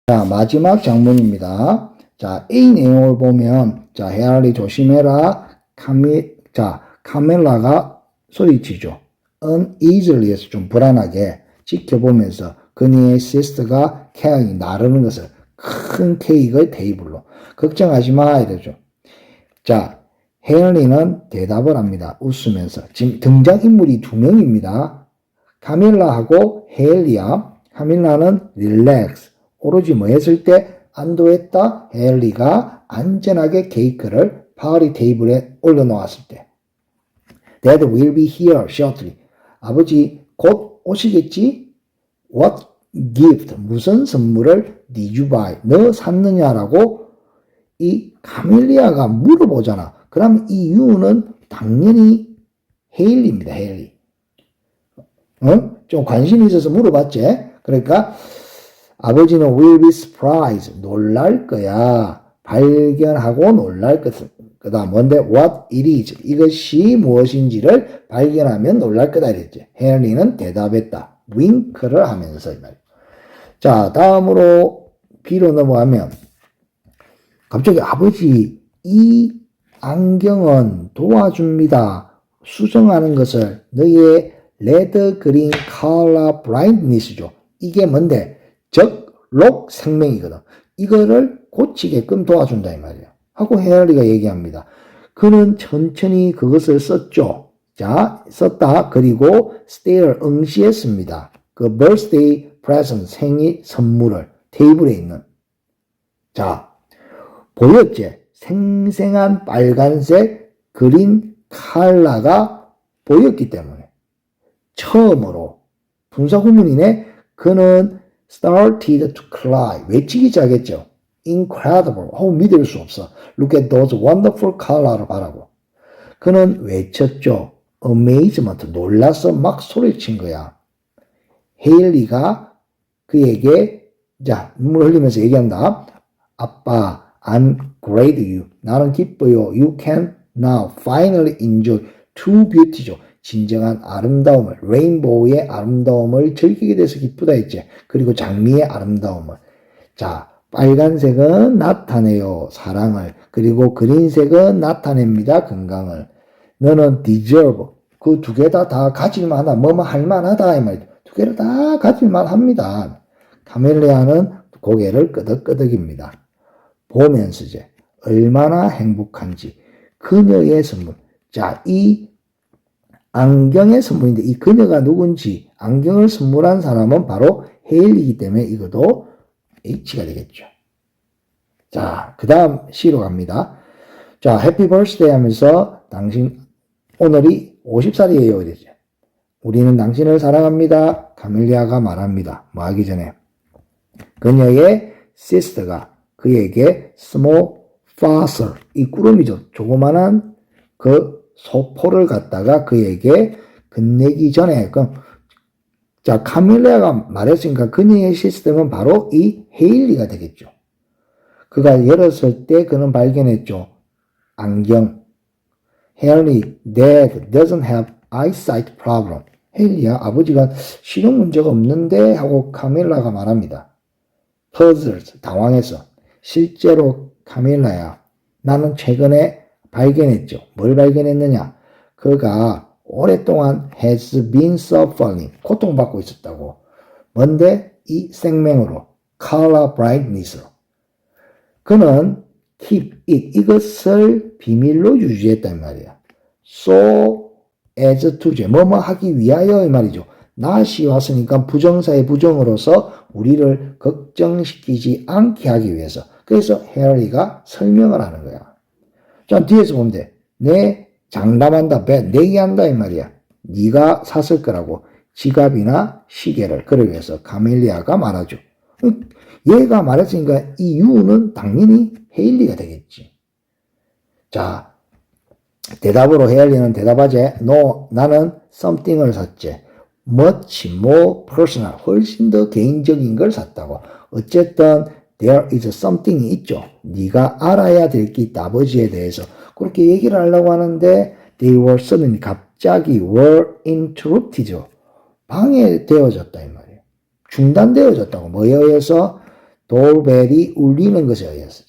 A: 자, 마지막 장문입니다. 자, A 내용을 보면 자, 헤알리 조심해라. 카멜라가 소리치죠. uneasily에서 좀 불안하게 지켜보면서 그녀의 시스터가 케이크 나르는 것을 큰 케이크의 테이블로 걱정하지 마 이러죠. 자, 헤일리는 대답을 합니다. 웃으면서. 지금 등장인물이 두 명입니다. 카밀라하고 헤일리야. 카밀라는 relax. 오로지 뭐 했을 때 안도했다. 헨리가 안전하게 케이크를 파티 테이블에 올려놓았을 때. Dad will be here shortly. 아버지 곧 오시겠지? What gift? 무슨 선물을 did you buy? 너 샀느냐라고 이 카밀리아가 물어보잖아. 그럼 이 유는 당연히 헤일리입니다. 헤일리. 좀 관심이 있어서 물어봤지? 그러니까 아버지는 will be surprised. 놀랄 거야. 발견하고 놀랄 거다. 뭔데? What it is. 이것이 무엇인지를 발견하면 놀랄 거다. 이랬지. 헨리는 대답했다. 윙크를 하면서. 자, 다음으로 B로 넘어가면 갑자기 아버지 이 안경은 도와줍니다. 수정하는 것을 너의 레드 그린 컬러 브라이트니스죠. 이게 뭔데? 적록 생명이거든. 이거를 고치게끔 도와준다 이 말이야. 하고 헤럴리가 얘기합니다. 그는 천천히 그것을 썼죠. 자, 썼다. 그리고 stare 응시했습니다. 그 birthday present 생일 선물을 테이블에 있는. 자, 보였지? 생생한 빨간색 그린 컬러가 보였기 때문에 처음으로 분사구문이네. 그는 started to cry. 외치기 시작했죠. incredible. 믿을 수 없어. Look at those wonderful color를 바라고. 그는 외쳤죠. amazement. 놀라서 막 소리친 거야. 헤일리가 그에게 자 눈물 흘리면서 얘기한다. 아빠, I'm great you. 나는 기뻐요. You can now finally enjoy true beauty죠. 진정한 아름다움을, 레인보우의 아름다움을 즐기게 돼서 기쁘다 했지. 그리고 장미의 아름다움을. 자, 빨간색은 나타내요. 사랑을. 그리고 그린색은 나타냅니다. 건강을. 너는 deserve. 그 두 개 다 가질만하다. 뭐뭐 할만하다. 이 말이죠. 두 개를 다 가질만합니다. 카멜리아는 고개를 끄덕끄덕입니다. 보면서 이제 얼마나 행복한지 그녀의 선물. 자, 이 안경의 선물인데 이 그녀가 누군지 안경을 선물한 사람은 바로 헤일리이기 때문에 이것도 H가 되겠죠. 자, 그 다음 C로 갑니다. 자, 해피 버스데이 하면서 당신 오늘이 50살이에요. 이랬죠. 우리는 당신을 사랑합니다. 카밀리아가 말합니다. 뭐 하기 전에 그녀의 sister가 그에게 small parcel 이 꾸러미죠. 조그만한 그 소포를 갖다가 그에게 건네기 전에 자 카밀리아가 말했으니까 그녀의 시스템은 바로 이 헤일리가 되겠죠. 그가 열었을 때 그는 발견했죠. 안경. 헤일리, Dad doesn't have eyesight problem. 헤일리야, 아버지가 시력 문제가 없는데 하고 카밀라가 말합니다. Puzzled, 당황해서. 실제로 카밀라야, 나는 최근에 발견했죠. 뭘 발견했느냐? 그가 오랫동안 has been suffering, 고통받고 있었다고. 뭔데? 이 생명으로, color brightness로. 그는 keep it, 이것을 비밀로 유지했단 말이야. So as to, 뭐뭐 하기 위하여 이 말이죠. not이 왔으니까 부정사의 부정으로서 우리를 걱정시키지 않게 하기 위해서. 그래서 해리가 설명을 하는 거야. 자, 뒤에서 보면 돼. 내 장담한다, 내기한다 이 말이야. 네가 샀을 거라고. 지갑이나 시계를. 그러기 위해서 카밀리아가 말하죠. 얘가 말했으니까 이 유는 당연히 헤일리가 되겠지. 자, 대답으로 헤일리는 대답하지. No, 나는 something을 샀지. much more personal, 훨씬 더 개인적인 걸 샀다고. 어쨌든 there is something이 있죠. 네가 알아야 될 게 있다. 아버지에 대해서. 그렇게 얘기를 하려고 하는데 they were suddenly 갑자기 were interrupted죠. 방해되어졌다 이 말이에요. 중단되어졌다고. 뭐에 의해서? 돌벨이 울리는 것에 의해서.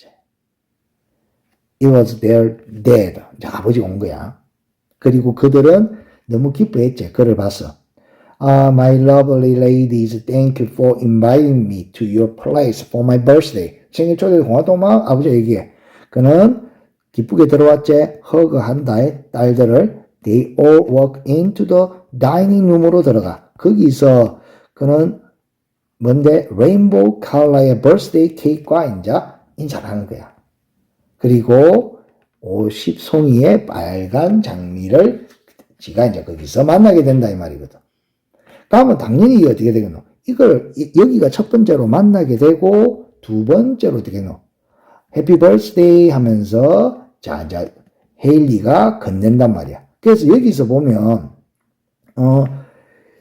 A: It was their dad. 아버지가 온 거야. 그리고 그들은 너무 기뻐했지. 그를 봤어. My lovely ladies, thank you for inviting me to your place for my birthday. 생일 초대 고맙도마. 아버지가 얘기해. 그는 기쁘게 들어왔지. 허그한 딸들을 they all walk into the dining room으로 들어가. 거기서 그는 뭔데? 레인보우 컬러의 birthday 케이크와 인사를 하는 거야. 그리고 50송이의 빨간 장미를 지가 이제 거기서 만나게 된다 이 말이거든. 그러면 당연히 이게 어떻게 되겠노? 이걸 여기가 첫 번째로 만나게 되고 두 번째로 어떻게 되노? 해피 버스데이 하면서 자 이제 헤일리가 건넨단 말이야. 그래서 여기서 보면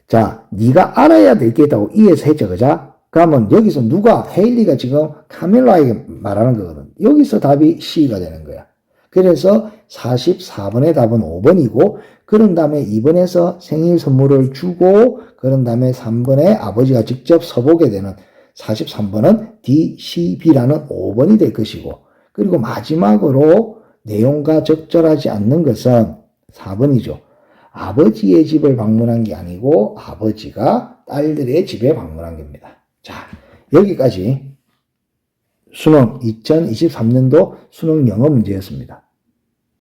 A: 자 네가 알아야 될 게 있다고 이에서 했죠, 그자? 그러면 여기서 누가 헤일리가 지금 카밀라에게 말하는 거거든. 여기서 답이 C가 되는 거야. 그래서 44번의 답은 5번이고 그런 다음에 2번에서 생일 선물을 주고 그런 다음에 3번에 아버지가 직접 서보게 되는 43번은 D, C, B라는 5번이 될 것이고 그리고 마지막으로 내용과 적절하지 않는 것은 4번이죠. 아버지의 집을 방문한 게 아니고 아버지가 딸들의 집에 방문한 겁니다. 자, 여기까지 수능 2023년도 수능 영어 문제였습니다.